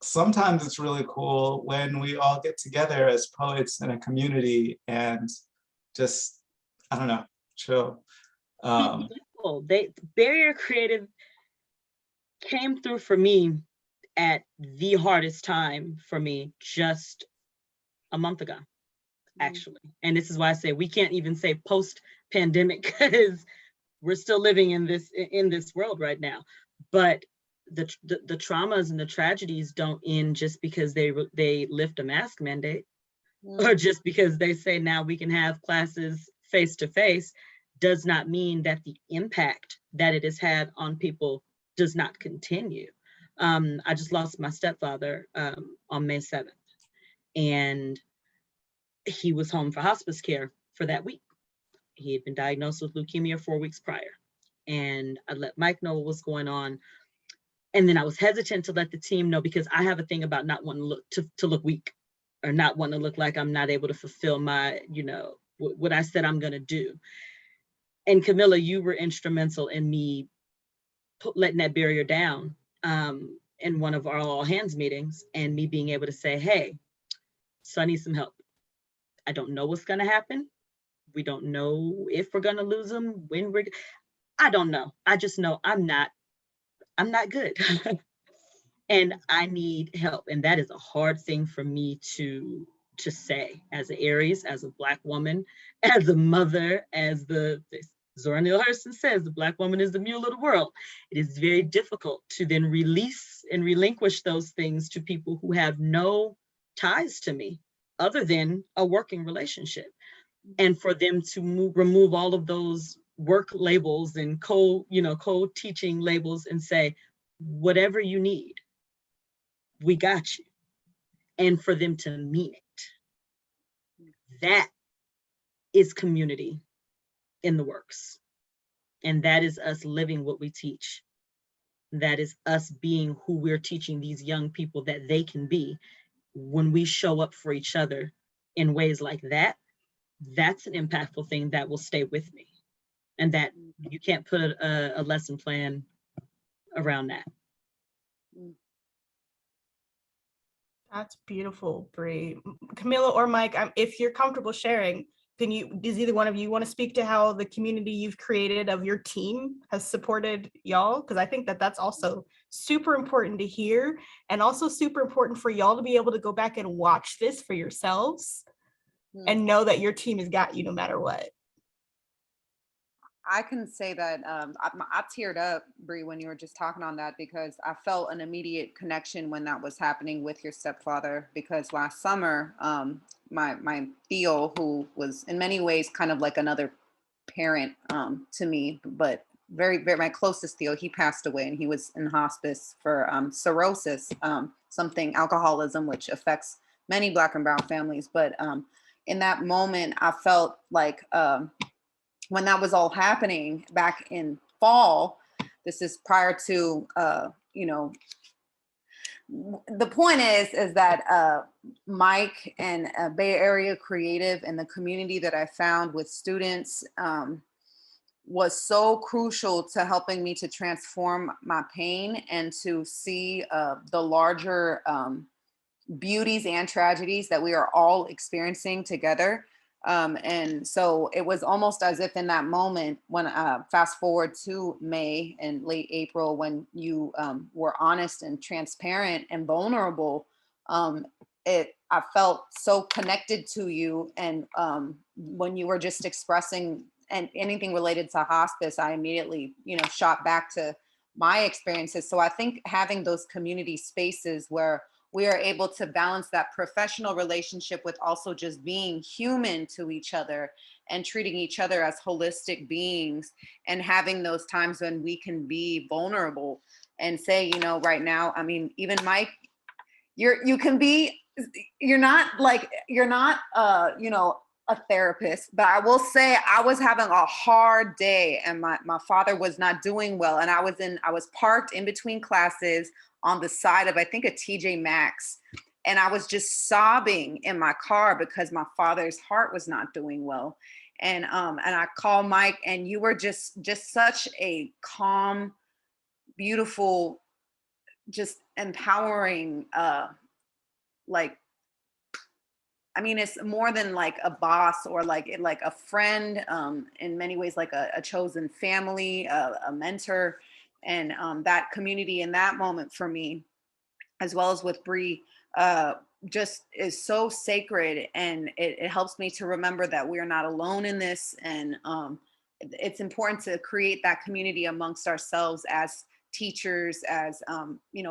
Sometimes it's really cool when we all get together as poets in a community and just, I don't know, chill. Barrier Creative came through for me at the hardest time for me just a month ago, actually. And this is why I say we can't even say post-pandemic because we're still living in this world right now. But the traumas and the tragedies don't end just because they lift a mask mandate or just because they say now we can have classes face to face. Does not mean that the impact that it has had on people does not continue. I just lost my stepfather on May 7th. And he was home for hospice care for that week. He had been diagnosed with leukemia 4 weeks prior. And I let Mike know what was going on. And then I was hesitant to let the team know because I have a thing about not wanting to look weak or not wanting to look like I'm not able to fulfill my, what I said I'm gonna do. And Camila, you were instrumental in me letting that barrier down in one of our all hands meetings and me being able to say, hey, so I need some help. I don't know what's gonna happen. We don't know if we're gonna lose them, I don't know. I just know I'm not good. And I need help. And that is a hard thing for me to say as an Aries, as a Black woman, as a mother, as Zora Neale Hurston says, the Black woman is the mule of the world. It is very difficult to then release and relinquish those things to people who have no ties to me other than a working relationship. And for them to remove all of those work labels and co-teaching labels and say, whatever you need, we got you. And for them to mean it. That is community in the works. And that is us living what we teach. That is us being who we're teaching these young people that they can be. When we show up for each other in ways like that, that's an impactful thing that will stay with me. And that you can't put a lesson plan around that. That's beautiful, Bri. Camila or Mike, if you're comfortable sharing, does either one of you want to speak to how the community you've created of your team has supported y'all? Because I think that that's also super important to hear, and also super important for y'all to be able to go back and watch this for yourselves and know that your team has got you no matter what. I can say that I teared up, Bri, when you were just talking on that, because I felt an immediate connection when that was happening with your stepfather. Because last summer, my Theo, who was in many ways kind of like another parent to me, but very, very my closest Theo, he passed away, and he was in hospice for cirrhosis, something alcoholism, which affects many Black and Brown families. But in that moment, I felt like when that was all happening back in fall, this is prior to, the point is that Mike and Bay Area Creative and the community that I found with students was so crucial to helping me to transform my pain and to see the larger beauties and tragedies that we are all experiencing together. And so it was almost as if in that moment, when fast forward to May and late April, when you were honest and transparent and vulnerable, I felt so connected to you. And when you were just expressing and anything related to hospice, I immediately, shot back to my experiences. So I think having those community spaces where we are able to balance that professional relationship with also just being human to each other and treating each other as holistic beings, and having those times when we can be vulnerable and say, right now, I mean, even Mike, you're not a therapist, but I will say I was having a hard day, and my father was not doing well. And I was parked in between classes on the side of, I think, a TJ Maxx. And I was just sobbing in my car because my father's heart was not doing well. And I called Mike, and you were just such a calm, beautiful, just empowering, it's more than like a boss or like a friend, in many ways, like a chosen family, a mentor. And that community in that moment for me, as well as with Bri, just is so sacred. And it helps me to remember that we are not alone in this. And it's important to create that community amongst ourselves as teachers, as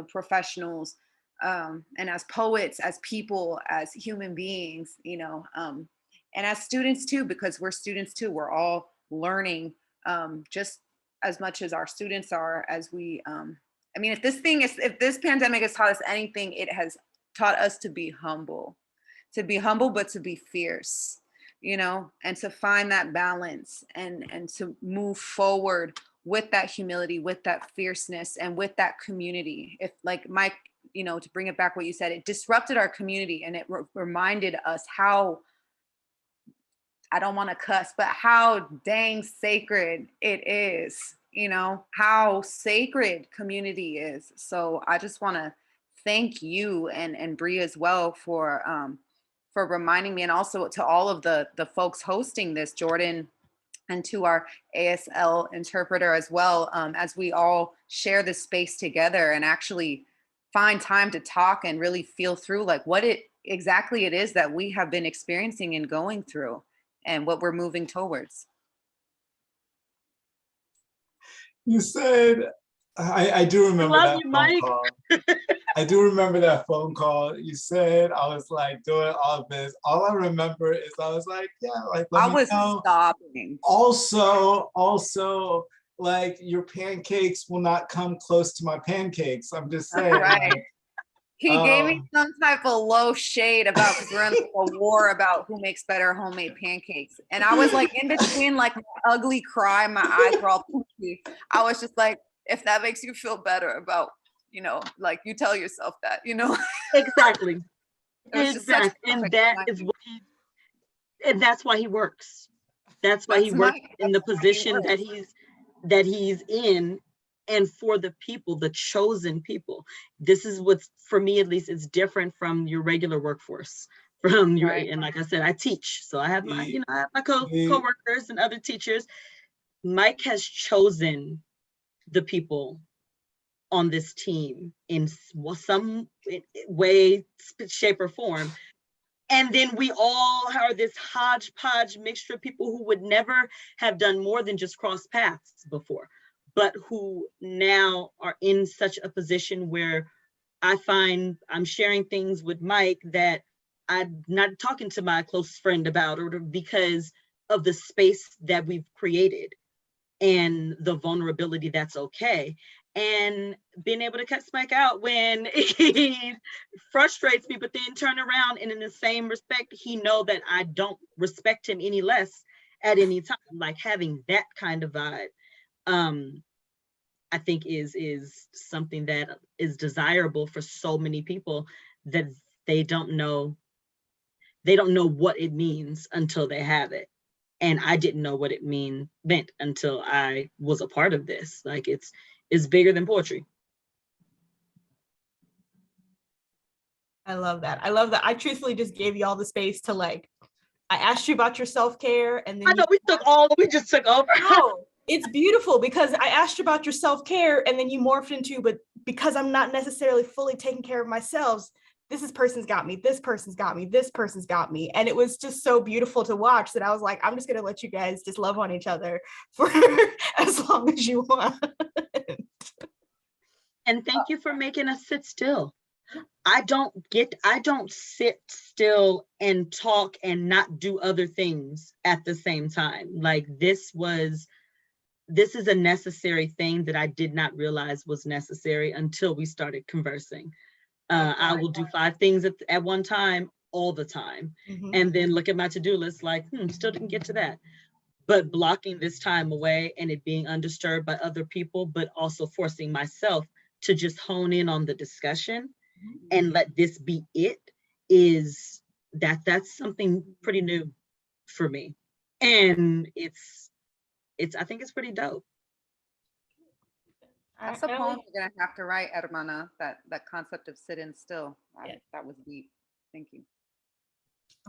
professionals, and as poets, as people, as human beings, and as students too, because we're students too. We're all learning just as much as our students are. As we, if this pandemic has taught us anything, it has taught us to be humble, but to be fierce, and to find that balance and to move forward with that humility, with that fierceness, and with that community. If like Mike, to bring it back what you said, it disrupted our community, and it reminded us how, I don't want to cuss, but how dang sacred it is, how sacred community is. So I just want to thank you and Bri as well for reminding me, and also to all of the folks hosting this, Jordan, and to our ASL interpreter as well, as we all share this space together and actually find time to talk and really feel through like what exactly it is that we have been experiencing and going through, and what we're moving towards. You said, I do remember that phone call. I do remember that phone call. You said, I was like doing all of this. All I remember is I was like, yeah, like, let me know. Stopping. Also, like, your pancakes will not come close to my pancakes. I'm just saying. Right. Like, he gave me some type of low shade about, because we're in a war about who makes better homemade pancakes. And I was like in between like my ugly cry, my eyes were all poofy. I was just like, if that makes you feel better about, like you tell yourself that, Exactly. Exactly. And that's why he works. That's why he works in the position that he's in, and for the people, the chosen people. This is what's, for me at least, it's different from your regular workforce. From your, Right. and like I said, I teach, so I have my, The- you know, I have my co-workers and other teachers. Mike has chosen the people on this team in some way, shape, or form. And then we all are this hodgepodge mixture of people who would never have done more than just cross paths before, but who now are in such a position where I find I'm sharing things with Mike that I'm not talking to my close friend about, or because of the space that we've created and the vulnerability that's okay. And being able to cut Mike out when he frustrates me, but then turn around and in the same respect, he know that I don't respect him any less at any time. Like having that kind of vibe, I think is something that is desirable for so many people, that they don't know what it means until they have it. And I didn't know what it meant until I was a part of this. Like it's bigger than poetry. I love that. I love that. I truthfully just gave you all the space to like, I asked you about your self-care and then I know we just took over. No, it's beautiful because I asked you about your self-care and then you morphed into, but because I'm not necessarily fully taking care of myself, this person's got me, this person's got me, this person's got me. And it was just so beautiful to watch that I was like, I'm just going to let you guys just love on each other for as long as you want. And thank you for making us sit still. I don't sit still and talk and not do other things at the same time. Like this is a necessary thing that I did not realize was necessary until we started conversing. I will do 5 things at one time, all the time. Mm-hmm. And then look at my to-do list like, still didn't get to that. But blocking this time away and it being undisturbed by other people, but also forcing myself to just hone in on the discussion and let this be it, that's something pretty new for me. And I think it's pretty dope. That's a poem you're gonna have to write, hermana. That concept of sitting still. That was deep. Thank you.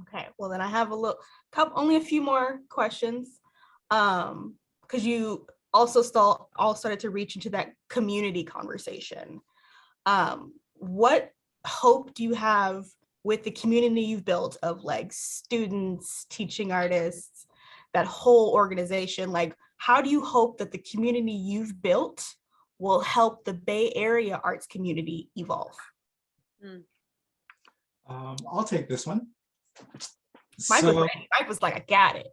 Okay, well then I have only a few more questions, because you also all started to reach into that community conversation. What hope do you have with the community you've built of like students, teaching artists, that whole organization? Like, how do you hope that the community you've built will help the Bay Area arts community evolve? I'll take this one. Mike was ready. Mike was like, I got it.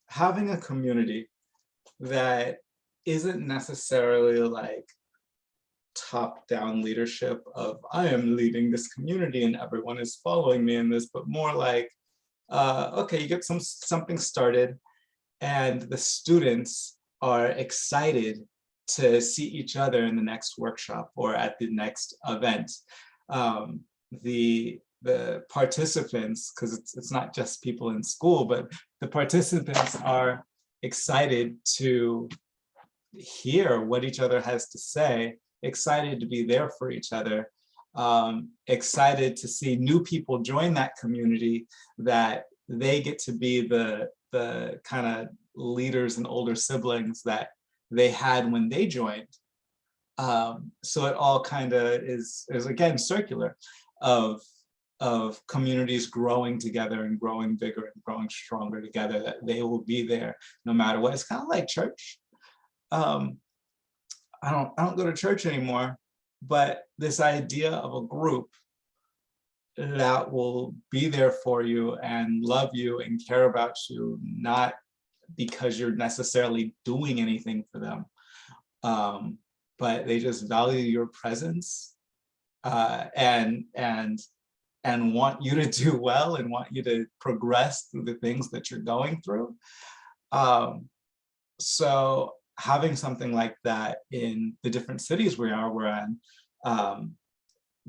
Having a community that isn't necessarily like top-down leadership of I am leading this community and everyone is following me in this, but more like, okay, you get something started and the students are excited to see each other in the next workshop or at the next event. The participants, because it's not just people in school, but the participants are excited to hear what each other has to say, excited to be there for each other, excited to see new people join that community, that they get to be the kind of leaders and older siblings that they had when they joined. So it all kind of is again circular of communities growing together and growing bigger and growing stronger together, that they will be there no matter what. It's kind of like church. I don't go to church anymore, but this idea of a group that will be there for you and love you and care about you, not because you're necessarily doing anything for them, but they just value your presence and want you to do well and want you to progress through the things that you're going through. So having something like that in the different cities we're in,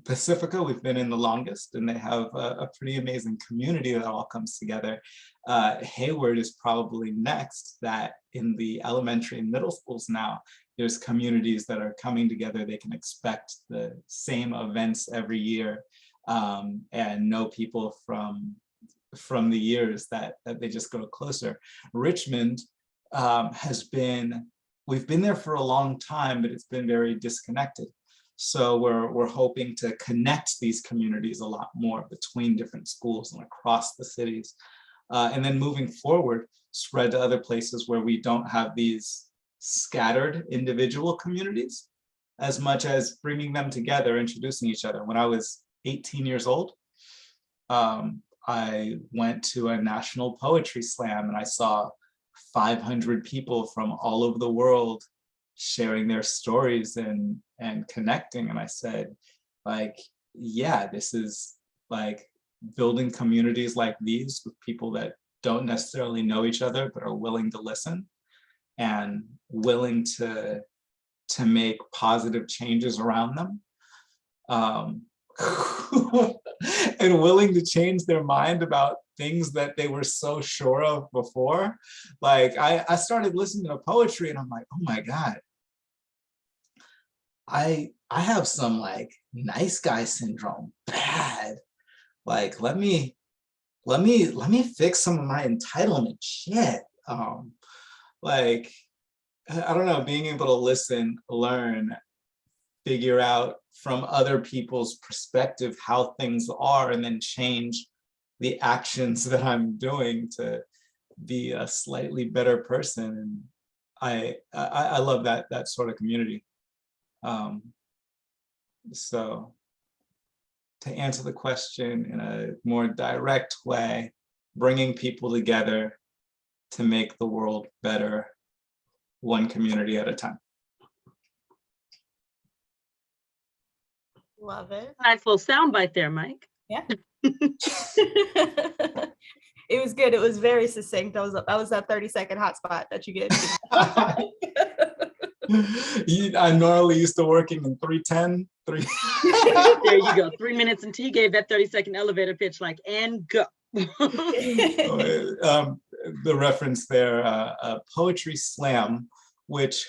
Pacifica, we've been in the longest, and they have a pretty amazing community that all comes together. Hayward is probably next, that in the elementary and middle schools now, there's communities that are coming together. They can expect the same events every year, and know people from the years that they just grow closer. Richmond we've been there for a long time, but it's been very disconnected. So we're hoping to connect these communities a lot more between different schools and across the cities. And then moving forward, spread to other places where we don't have these scattered individual communities, as much as bringing them together, introducing each other. When I was 18 years old, I went to a national poetry slam, and I saw 500 people from all over the world sharing their stories and connecting. And I said, like, yeah, this is like building communities like these with people that don't necessarily know each other, but are willing to listen and willing to make positive changes around them. And willing to change their mind about things that they were so sure of before. Like I started listening to poetry, and I'm like, oh my God, I have some like nice guy syndrome bad. Like, let me fix some of my entitlement shit. Like, I don't know, being able to listen, learn, figure out from other people's perspective how things are, and then change the actions that I'm doing to be a slightly better person. And I love that sort of community. So to answer the question in a more direct way, bringing people together to make the world better, one community at a time. Love it. Nice little soundbite there, Mike. Yeah. It was good. It was very succinct. That was that 30-second hotspot that you get. I'm normally used to working in 3:10. There you go. 3 minutes, and T gave that 30-second elevator pitch, like, and go. The reference there, poetry slam, which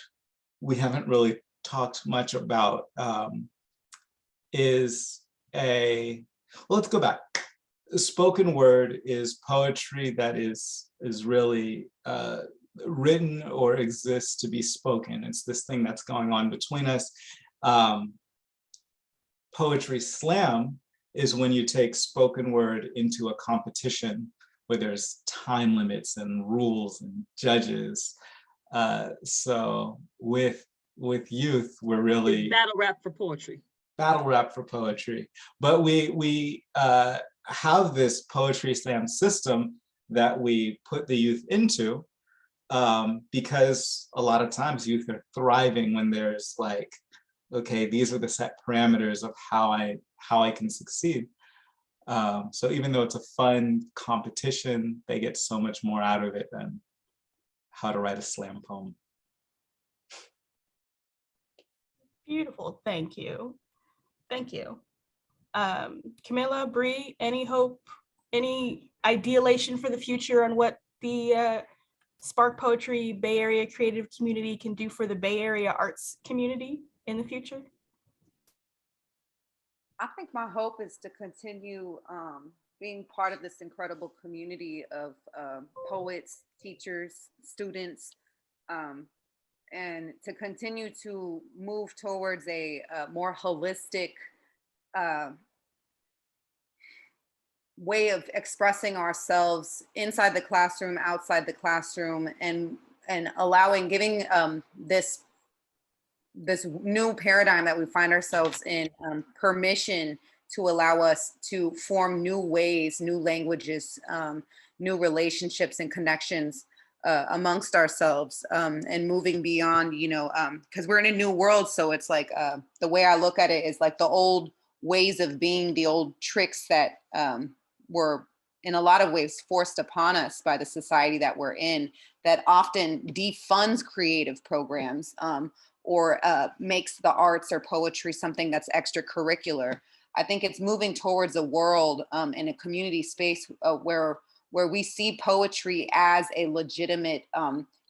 we haven't really talked much about, is well, let's go back. Spoken word is poetry that is really written or exists to be spoken. It's this thing that's going on between us. Poetry slam is when you take spoken word into a competition where there's time limits and rules and judges. So with youth, we're really It's battle rap for poetry. Battle rap for poetry. But we have this poetry slam system that we put the youth into, because a lot of times youth are thriving when there's like, okay, these are the set parameters of how I can succeed. So even though it's a fun competition, they get so much more out of it than how to write a slam poem. Beautiful. Thank you. Thank you. Camila, Bri, any hope, any ideation for the future on what the SPARC Poetry Bay Area creative community can do for the Bay Area arts community in the future? I think my hope is to continue being part of this incredible community of poets, teachers, students, and to continue to move towards a more holistic way of expressing ourselves inside the classroom, outside the classroom, and giving this new paradigm that we find ourselves in permission to allow us to form new ways, new languages, new relationships and connections amongst ourselves, and moving beyond, because we're in a new world. So it's like the way I look at it is like the old ways of being, the old tricks that were in a lot of ways forced upon us by the society that we're in, that often defunds creative programs, or makes the arts or poetry something that's extracurricular. I think it's moving towards a world in a community space where we see poetry as a legitimate,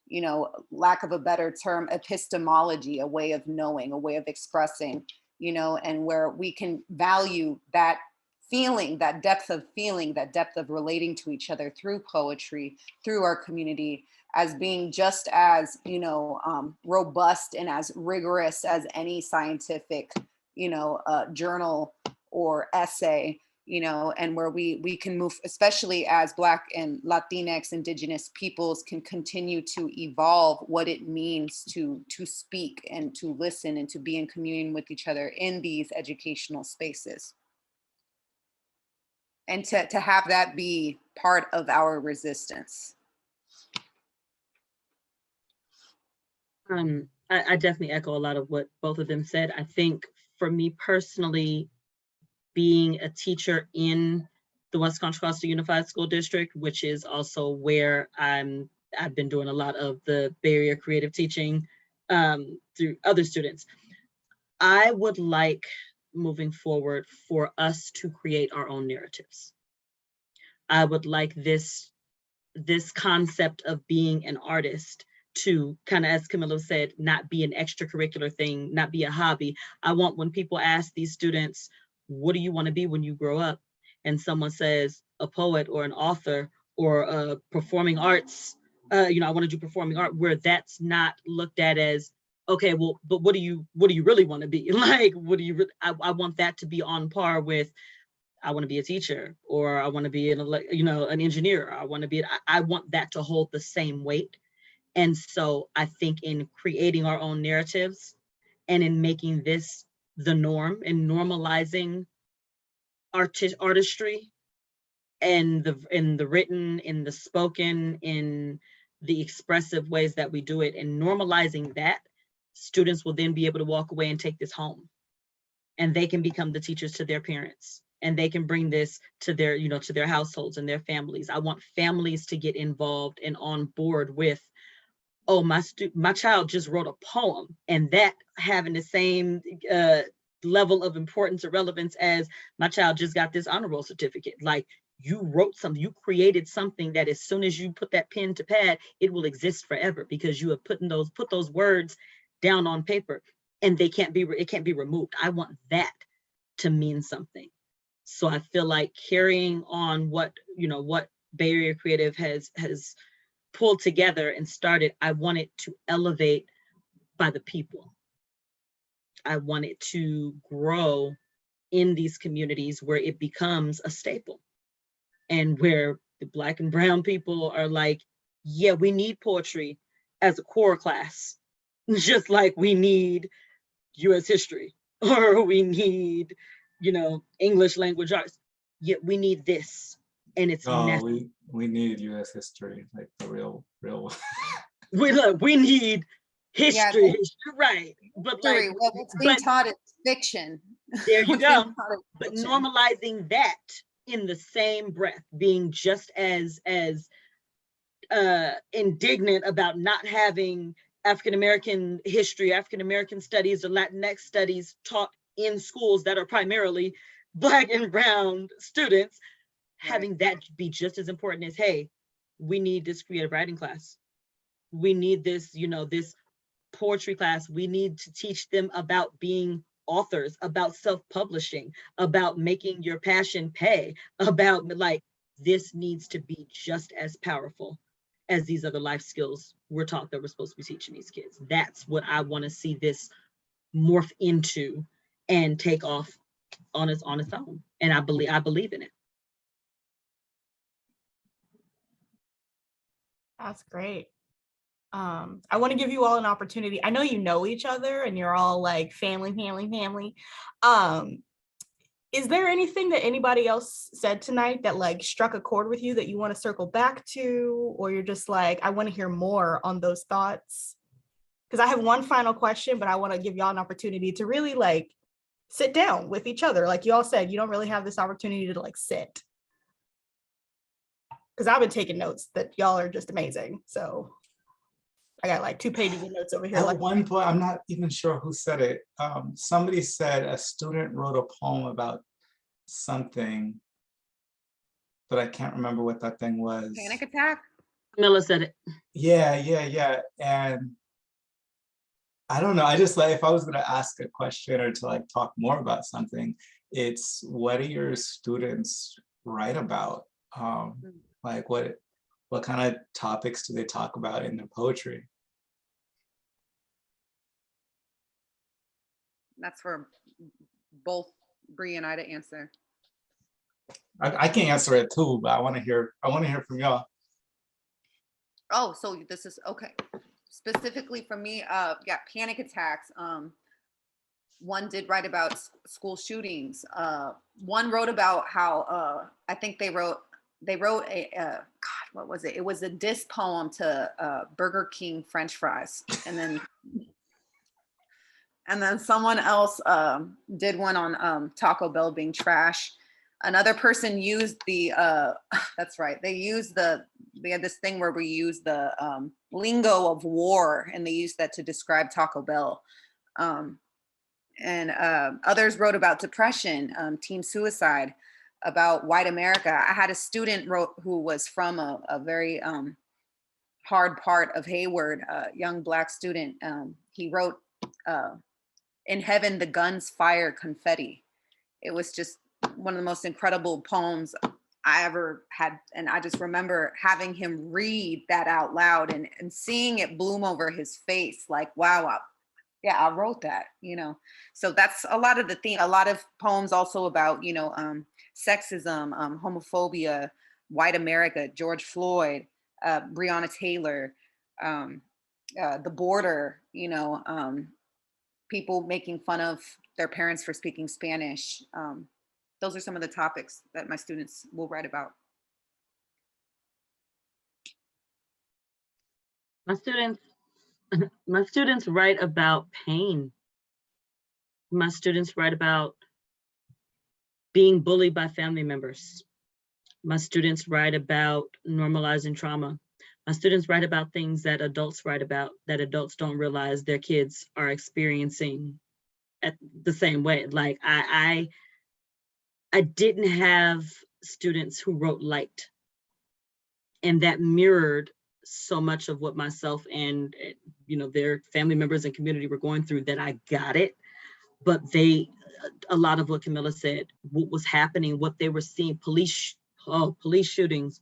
you know, lack of a better term, epistemology, a way of knowing, a way of expressing, you know, and where we can value that feeling, that depth of feeling, that depth of relating to each other through poetry, through our community, as being just as, you know, robust and as rigorous as any scientific, you know, journal or essay, you know, and where we can move, especially as Black and Latinx Indigenous peoples can continue to evolve what it means to speak and to listen and to be in communion with each other in these educational spaces. And to have that be part of our resistance. I definitely echo a lot of what both of them said. I think for me personally, being a teacher in the West Contra Costa Unified School District, which is also where I've been doing a lot of the Bay Area creative teaching through other students. I would like moving forward for us to create our own narratives. I would like this concept of being an artist to kind of, as Camila said, not be an extracurricular thing, not be a hobby. I want when people ask these students, what do you want to be when you grow up? And someone says a poet or an author or a performing arts, you know, I want to do performing art, where that's not looked at as, okay, well, but what do you really want to be? Like, what do you really, I want that to be on par with, I want to be a teacher, or I want to be an engineer. I want to be, I want that to hold the same weight. And so I think in creating our own narratives and in making this the norm and normalizing artistry and in the written, in the spoken, in the expressive ways that we do it, and normalizing that, students will then be able to walk away and take this home, and they can become the teachers to their parents, and they can bring this to their, you know, to their households and their families. I want families to get involved and on board with, oh, my child just wrote a poem, and that having the same level of importance or relevance as my child just got this honor roll certificate. Like, you wrote something, you created something that as soon as you put that pen to pad, it will exist forever because you have put those words down on paper, and it can't be removed. I want that to mean something. So I feel like carrying on what Bay Area Creative has pulled together and started, I want it to elevate by the people. I want it to grow in these communities where it becomes a staple, and where the Black and brown people are like, yeah, we need poetry as a core class, just like we need US history, or we need, English language arts. Yeah, we need this, and it's necessary. We need US history, like the real. we need history, right? But like, well, it's being taught as fiction. There you go. But normalizing that in the same breath, being just as indignant about not having African-American history, African-American studies, or Latinx studies taught in schools that are primarily Black and brown students, having that be just as important as, hey, we need this creative writing class. We need this, this poetry class. We need to teach them about being authors, about self-publishing, about making your passion pay, about this needs to be just as powerful as these other life skills we're taught that we're supposed to be teaching these kids. That's what I want to see this morph into and take off on its own. And I believe in it. That's great. I want to give you all an opportunity. I know you know each other and you're all like family. Is there anything that anybody else said tonight that struck a chord with you that you want to circle back to, or you're just like, I want to hear more on those thoughts? Because I have one final question, but I want to give y'all an opportunity to really sit down with each other. Like you all said, you don't really have this opportunity to sit. Because I've been taking notes that y'all are just amazing. So I got 2 pages of notes over here. At one point, I'm not even sure who said it. Somebody said a student wrote a poem about something, but I can't remember what that thing was. Panic attack? Camilla said it. Yeah. And I don't know, I just like, if I was gonna ask a question or to like talk more about something, it's what do your students write about? Like what kind of topics do they talk about in their poetry? That's for both Bri and I to answer. I can answer it too, but I want to hear from y'all. Oh, so this is okay. Specifically for me, yeah, panic attacks. One did write about school shootings. One wrote about how I think they wrote a God, what was it? It was a diss poem to Burger King French fries, and then someone else did one on Taco Bell being trash. Another person used the that's right, they had this thing where we used the lingo of war, and they used that to describe Taco Bell. And others wrote about depression, teen suicide, about white America. I had a student who was from a very hard part of Hayward, a young Black student. He wrote, "In heaven, the guns fire confetti." It was just one of the most incredible poems I ever had. And I just remember having him read that out loud and seeing it bloom over his face, like, wow, yeah, I wrote that, So that's a lot of the theme. A lot of poems also about, sexism, homophobia, white America, George Floyd, Breonna Taylor, the border, people making fun of their parents for speaking Spanish. Those are some of the topics that my students will write about. My students write about pain. My students write about being bullied by family members. My students write about normalizing trauma. My students write about things that adults write about, that adults don't realize their kids are experiencing at the same way. Like I didn't have students who wrote light, and that mirrored so much of what myself and their family members and community were going through, that I got it. But a lot of what Camila said, what was happening, what they were seeing, police shootings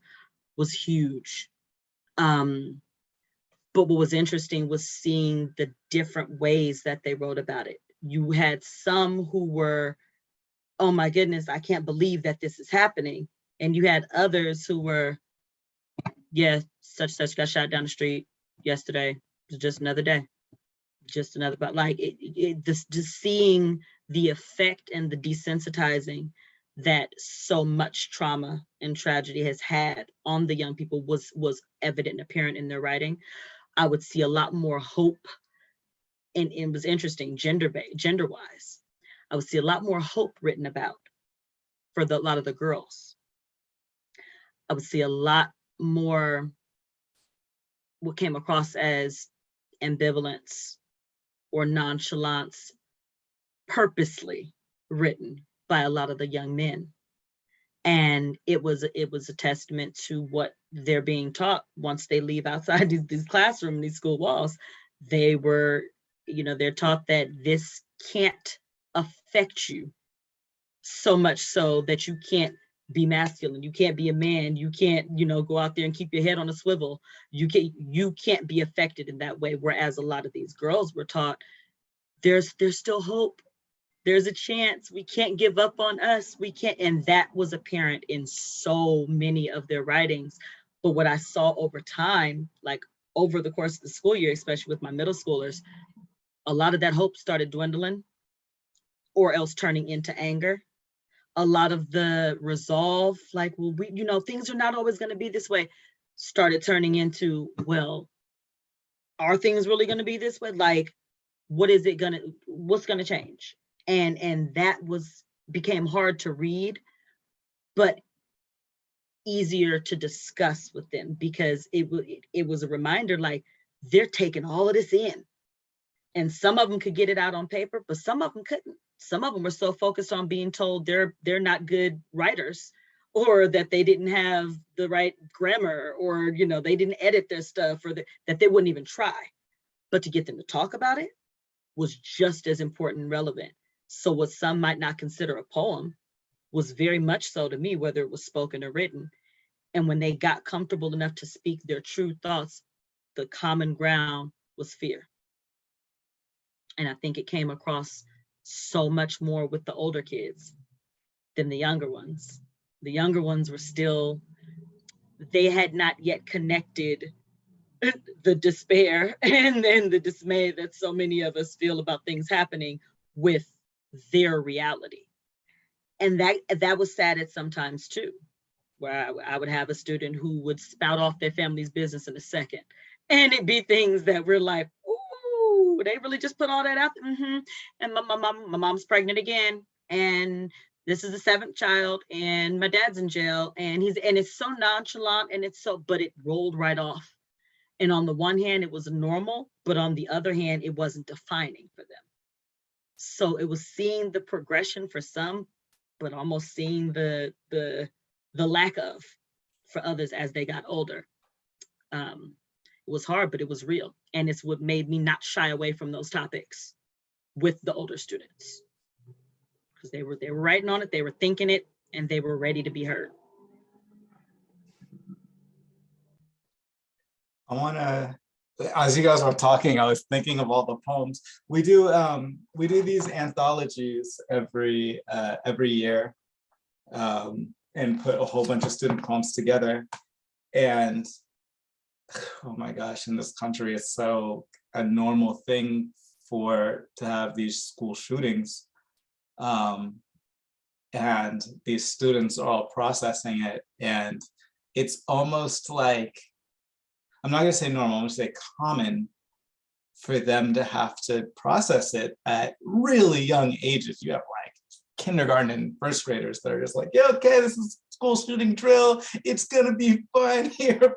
was huge. But what was interesting was seeing the different ways that they wrote about it. You had some who were, oh my goodness, I can't believe that this is happening. And you had others who were, yeah, such got shot down the street yesterday. It was just another day. Just another, but like just seeing the effect and the desensitizing that so much trauma and tragedy has had on the young people was evident and apparent in their writing. I would see a lot more hope, and it was interesting, gender-wise. I would see a lot more hope written about for a lot of the girls. I would see a lot more what came across as ambivalence or nonchalance purposely written by a lot of the young men. And it was a testament to what they're being taught once they leave outside these classrooms, these school walls. They were, they're taught that this can't affect you so much so that you can't be masculine, you can't be a man, you can't, go out there and keep your head on a swivel. You can't be affected in that way. Whereas a lot of these girls were taught, there's still hope. There's a chance. We can't give up on us. We can't. And that was apparent in so many of their writings. But what I saw over time, like over the course of the school year, especially with my middle schoolers, a lot of that hope started dwindling or else turning into anger. A lot of the resolve, like, well, things are not always going to be this way, started turning into, well, are things really going to be this way? Like, what's going to change? And that became hard to read, but easier to discuss with them, because it was a reminder, like, they're taking all of this in. And some of them could get it out on paper, but some of them couldn't. Some of them were so focused on being told they're not good writers, or that they didn't have the right grammar, or they didn't edit their stuff, or that they wouldn't even try. But to get them to talk about it was just as important and relevant. So what some might not consider a poem was very much so to me, whether it was spoken or written. And when they got comfortable enough to speak their true thoughts, the common ground was fear. And I think it came across so much more with the older kids than the younger ones. The younger ones were still, they had not yet connected the despair and then the dismay that so many of us feel about things happening with their reality. And that was sad at sometimes too, where I would have a student who would spout off their family's business in a second. And it'd be things that we're like, ooh, they really just put all that out there. Mm-hmm. And my mom's pregnant again. And this is the 7th child, and my dad's in jail. And it's so nonchalant, and but it rolled right off. And on the one hand, it was normal, but on the other hand, it wasn't defining for them. So it was seeing the progression for some, but almost seeing the lack of for others as they got older. It was hard, but it was real. And it's what made me not shy away from those topics with the older students. Because they were writing on it, they were thinking it, and they were ready to be heard. I want to, as you guys were talking, I was thinking of all the poems. We do these anthologies every year, and put a whole bunch of student poems together. And oh my gosh, in this country, it's so a normal thing to have these school shootings. And these students are all processing it. And it's almost like, I'm not gonna say normal, I'm gonna say common for them to have to process it at really young ages. You have like kindergarten and first graders that are just like, yeah, okay, this is school shooting drill. It's gonna be fun here.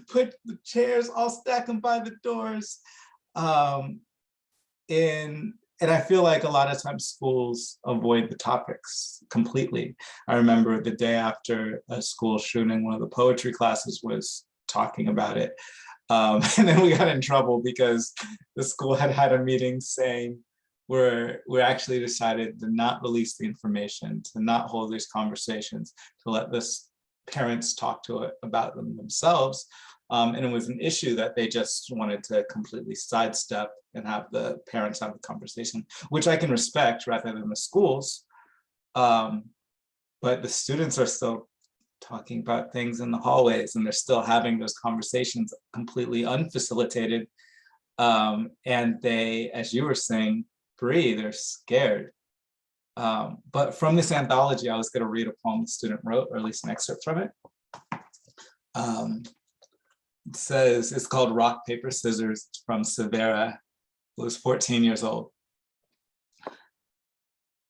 Put the chairs, all stack them by the doors. And I feel like a lot of times schools avoid the topics completely. I remember the day after a school shooting, one of the poetry classes was talking about it. And then we got in trouble because the school had a meeting saying, we actually decided to not release the information, to not hold these conversations, to let this parents talk to it about them themselves. And it was an issue that they just wanted to completely sidestep and have the parents have the conversation, which I can respect rather than the schools. But the students are still talking about things in the hallways, and they're still having those conversations completely unfacilitated. And they, as you were saying, Bri, they're scared. But from this anthology, I was going to read a poem the student wrote, or at least an excerpt from it. It says, it's called Rock, Paper, Scissors. It's from Severa, who was 14 years old.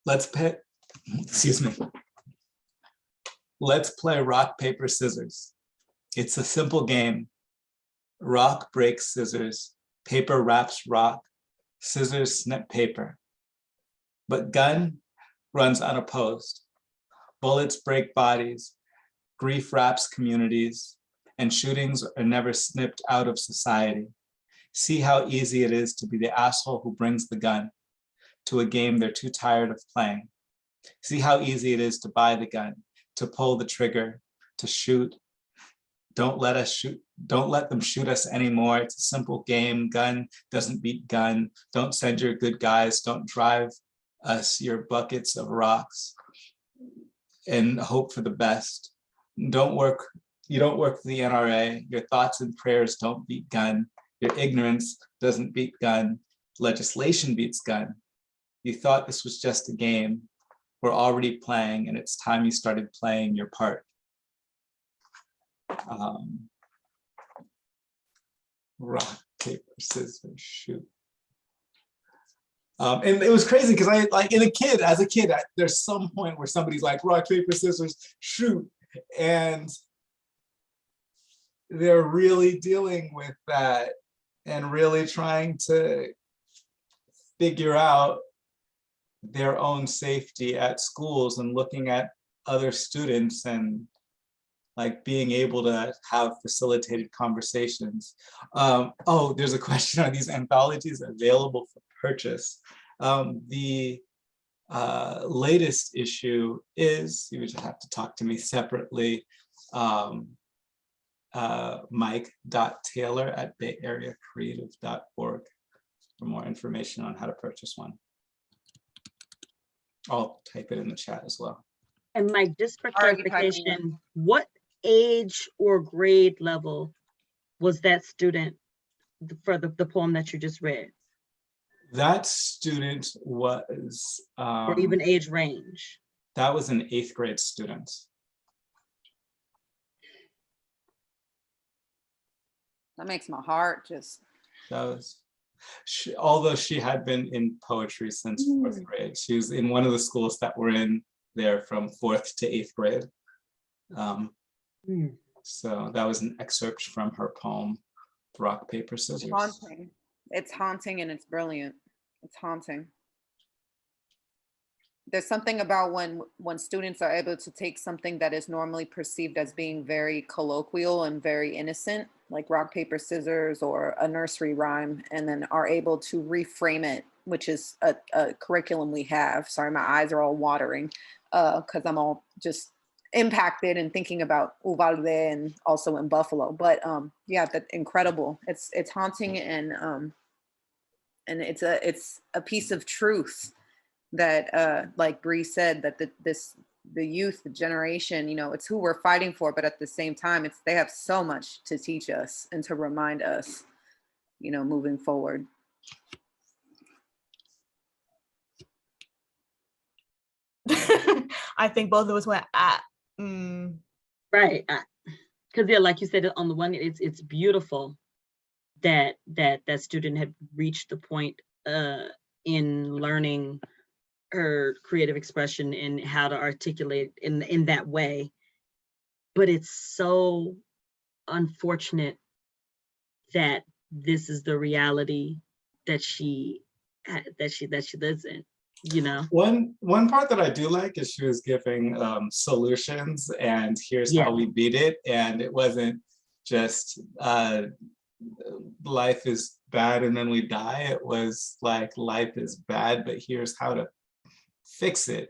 Let's play rock, paper, scissors. It's a simple game. Rock breaks scissors, paper wraps rock, scissors snip paper. But gun runs unopposed. Bullets break bodies, grief wraps communities, and shootings are never snipped out of society. See how easy it is to be the asshole who brings the gun to a game they're too tired of playing. See how easy it is to buy the gun, to pull the trigger, to shoot. Don't let them shoot us anymore. It's a simple game. Gun doesn't beat gun. Don't send your good guys. Don't drive us your buckets of rocks and hope for the best. You don't work for the NRA. Your thoughts and prayers don't beat gun. Your ignorance doesn't beat gun. Legislation beats gun. You thought this was just a game. We're already playing, and it's time you started playing your part. Rock, paper, scissors, shoot. And it was crazy because as a kid, there's some point where somebody's like, rock, paper, scissors, shoot. And they're really dealing with that and really trying to figure out their own safety at schools and looking at other students and like being able to have facilitated conversations. Oh, there's a question, are these anthologies available for purchase? The latest issue is, you would just have to talk to me separately, mike.taylor@bayareacreative.org for more information on how to purchase one. I'll type it in the chat as well. And Mike, just for Already typing it. clarification, what age or grade level was that student for the poem that you just read? That student was, Or even age range? that was an 8th grade student. That makes my heart just. That was, although she had been in poetry since 4th grade. She was in one of the schools that were in there from 4th to 8th grade. So that was an excerpt from her poem, Rock, Paper, Scissors. Haunting. It's haunting and it's brilliant. It's haunting. There's something about when students are able to take something that is normally perceived as being very colloquial and very innocent, like rock, paper, scissors, or a nursery rhyme, and then are able to reframe it, which is a curriculum we have. Sorry, my eyes are all watering because I'm all just impacted and thinking about Uvalde and also in Buffalo. But yeah, that's incredible. It's haunting and it's a piece of truth that like Bri said, that the youth, the generation, you know, it's who we're fighting for, but at the same time, they have so much to teach us and to remind us, you know, moving forward. I think both of us went, Right, because yeah, like you said, on the one, it's beautiful that student had reached the point in learning her creative expression and how to articulate in that way. But it's so unfortunate that this is the reality that she lives in, you know. One part that I do like is she was giving solutions and here's how we beat it, and it wasn't just life is bad and then we die. It was like, life is bad, but here's how to fix it.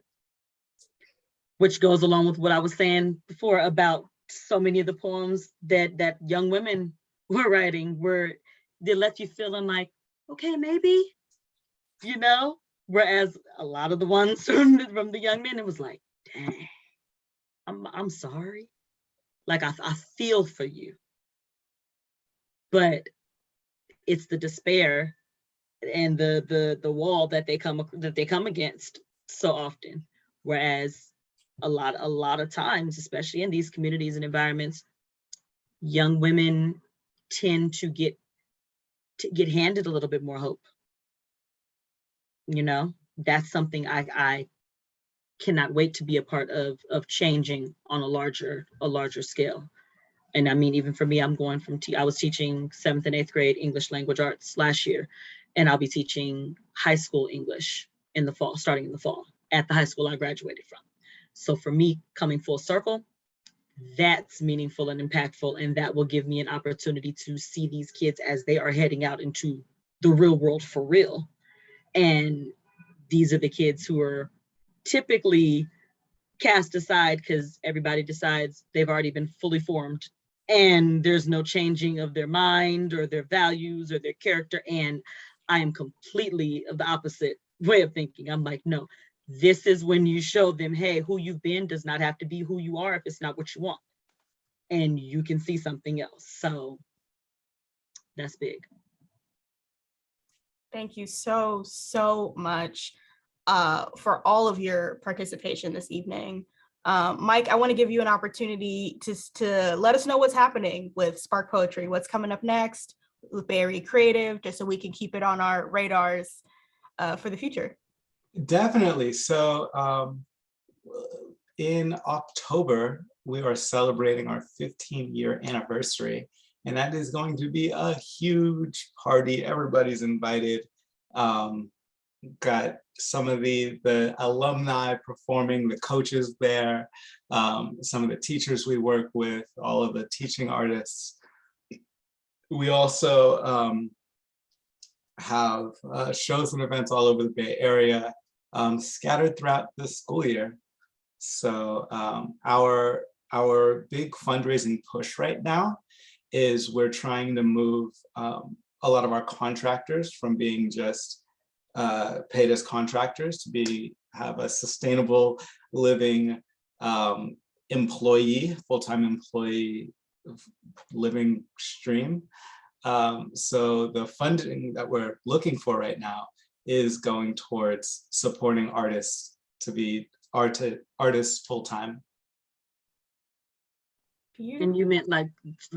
Which goes along with what I was saying before about so many of the poems that young women were writing, where they left you feeling like, okay, maybe, you know, whereas a lot of the ones from the young men, it was like, dang, I'm sorry. Like, I feel for you. But it's the despair and the wall that they come against so often. Whereas a lot of times, especially in these communities and environments, young women tend to get handed a little bit more hope. You know, that's something I cannot wait to be a part of changing on a larger scale. And I mean, even for me, I'm going from I was teaching 7th and 8th grade English language arts last year, and I'll be teaching high school English in the fall, starting in the fall, at the high school I graduated from. So for me, coming full circle, that's meaningful and impactful, and that will give me an opportunity to see these kids as they are heading out into the real world for real. And these are the kids who are typically cast aside because everybody decides they've already been fully formed and there's no changing of their mind or their values or their character. And I am completely of the opposite way of thinking. I'm like, no, this is when you show them, hey, who you've been does not have to be who you are if it's not what you want. And you can see something else. So that's big. Thank you so much for all of your participation this evening. Mike, I want to give you an opportunity to let us know what's happening with SPARC Poetry, what's coming up next with Bay Area Creative, just so we can keep it on our radars for the future. Definitely. So in October, we are celebrating our 15-year anniversary, and that is going to be a huge party. Everybody's invited. got some of the alumni performing, the coaches there, some of the teachers we work with, all of the teaching artists. We also have shows and events all over the Bay Area, scattered throughout the school year. So our big fundraising push right now is we're trying to move a lot of our contractors from being just paid as contractors to have a sustainable living employee, full-time employee living stream. So the funding that we're looking for right now is going towards supporting artists to be artists full-time. And you meant like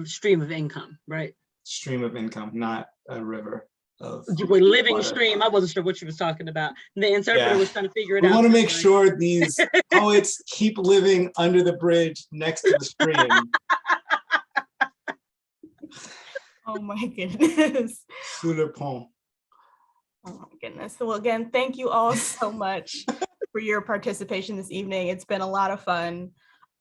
stream of income, right? Stream of income, not a river of You were living water. stream. I wasn't sure what you was talking about. The interpreter Yeah. was trying to figure it We out. want to make Like, sure these poets keep living under the bridge next to the stream. Oh my goodness. Sous le pont. Oh my goodness. So again, thank you all so much for your participation this evening. It's been a lot of fun.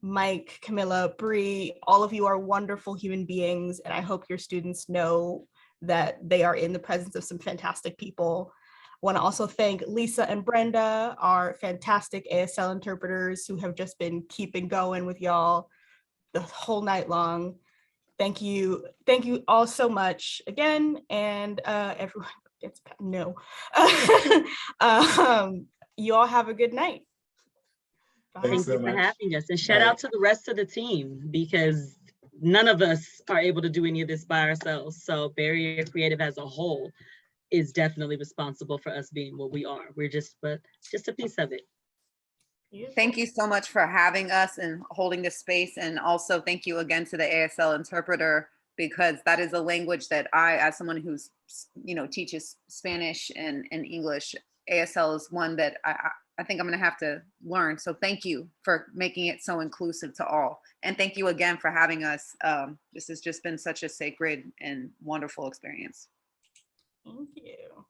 Mike, Camila, Bri, all of you are wonderful human beings, and I hope your students know that they are in the presence of some fantastic people. I want to also thank Lisa and Brenda, our fantastic ASL interpreters who have just been keeping going with y'all the whole night long. Thank you all so much again, and everyone gets no. You all have a good night. Thanks Thank so you for much. having us. And shout out to the rest of the team, because none of us are able to do any of this by ourselves. So Bay Area Creative as a whole is definitely responsible for us being what we are. We're just a piece of it. Thank you so much for having us and holding this space. And also thank you again to the ASL interpreter, because that is a language that I, as someone who's, teaches Spanish and English, ASL is one that I think I'm going to have to learn. So thank you for making it so inclusive to all. And thank you again for having us. This has just been such a sacred and wonderful experience. Thank you.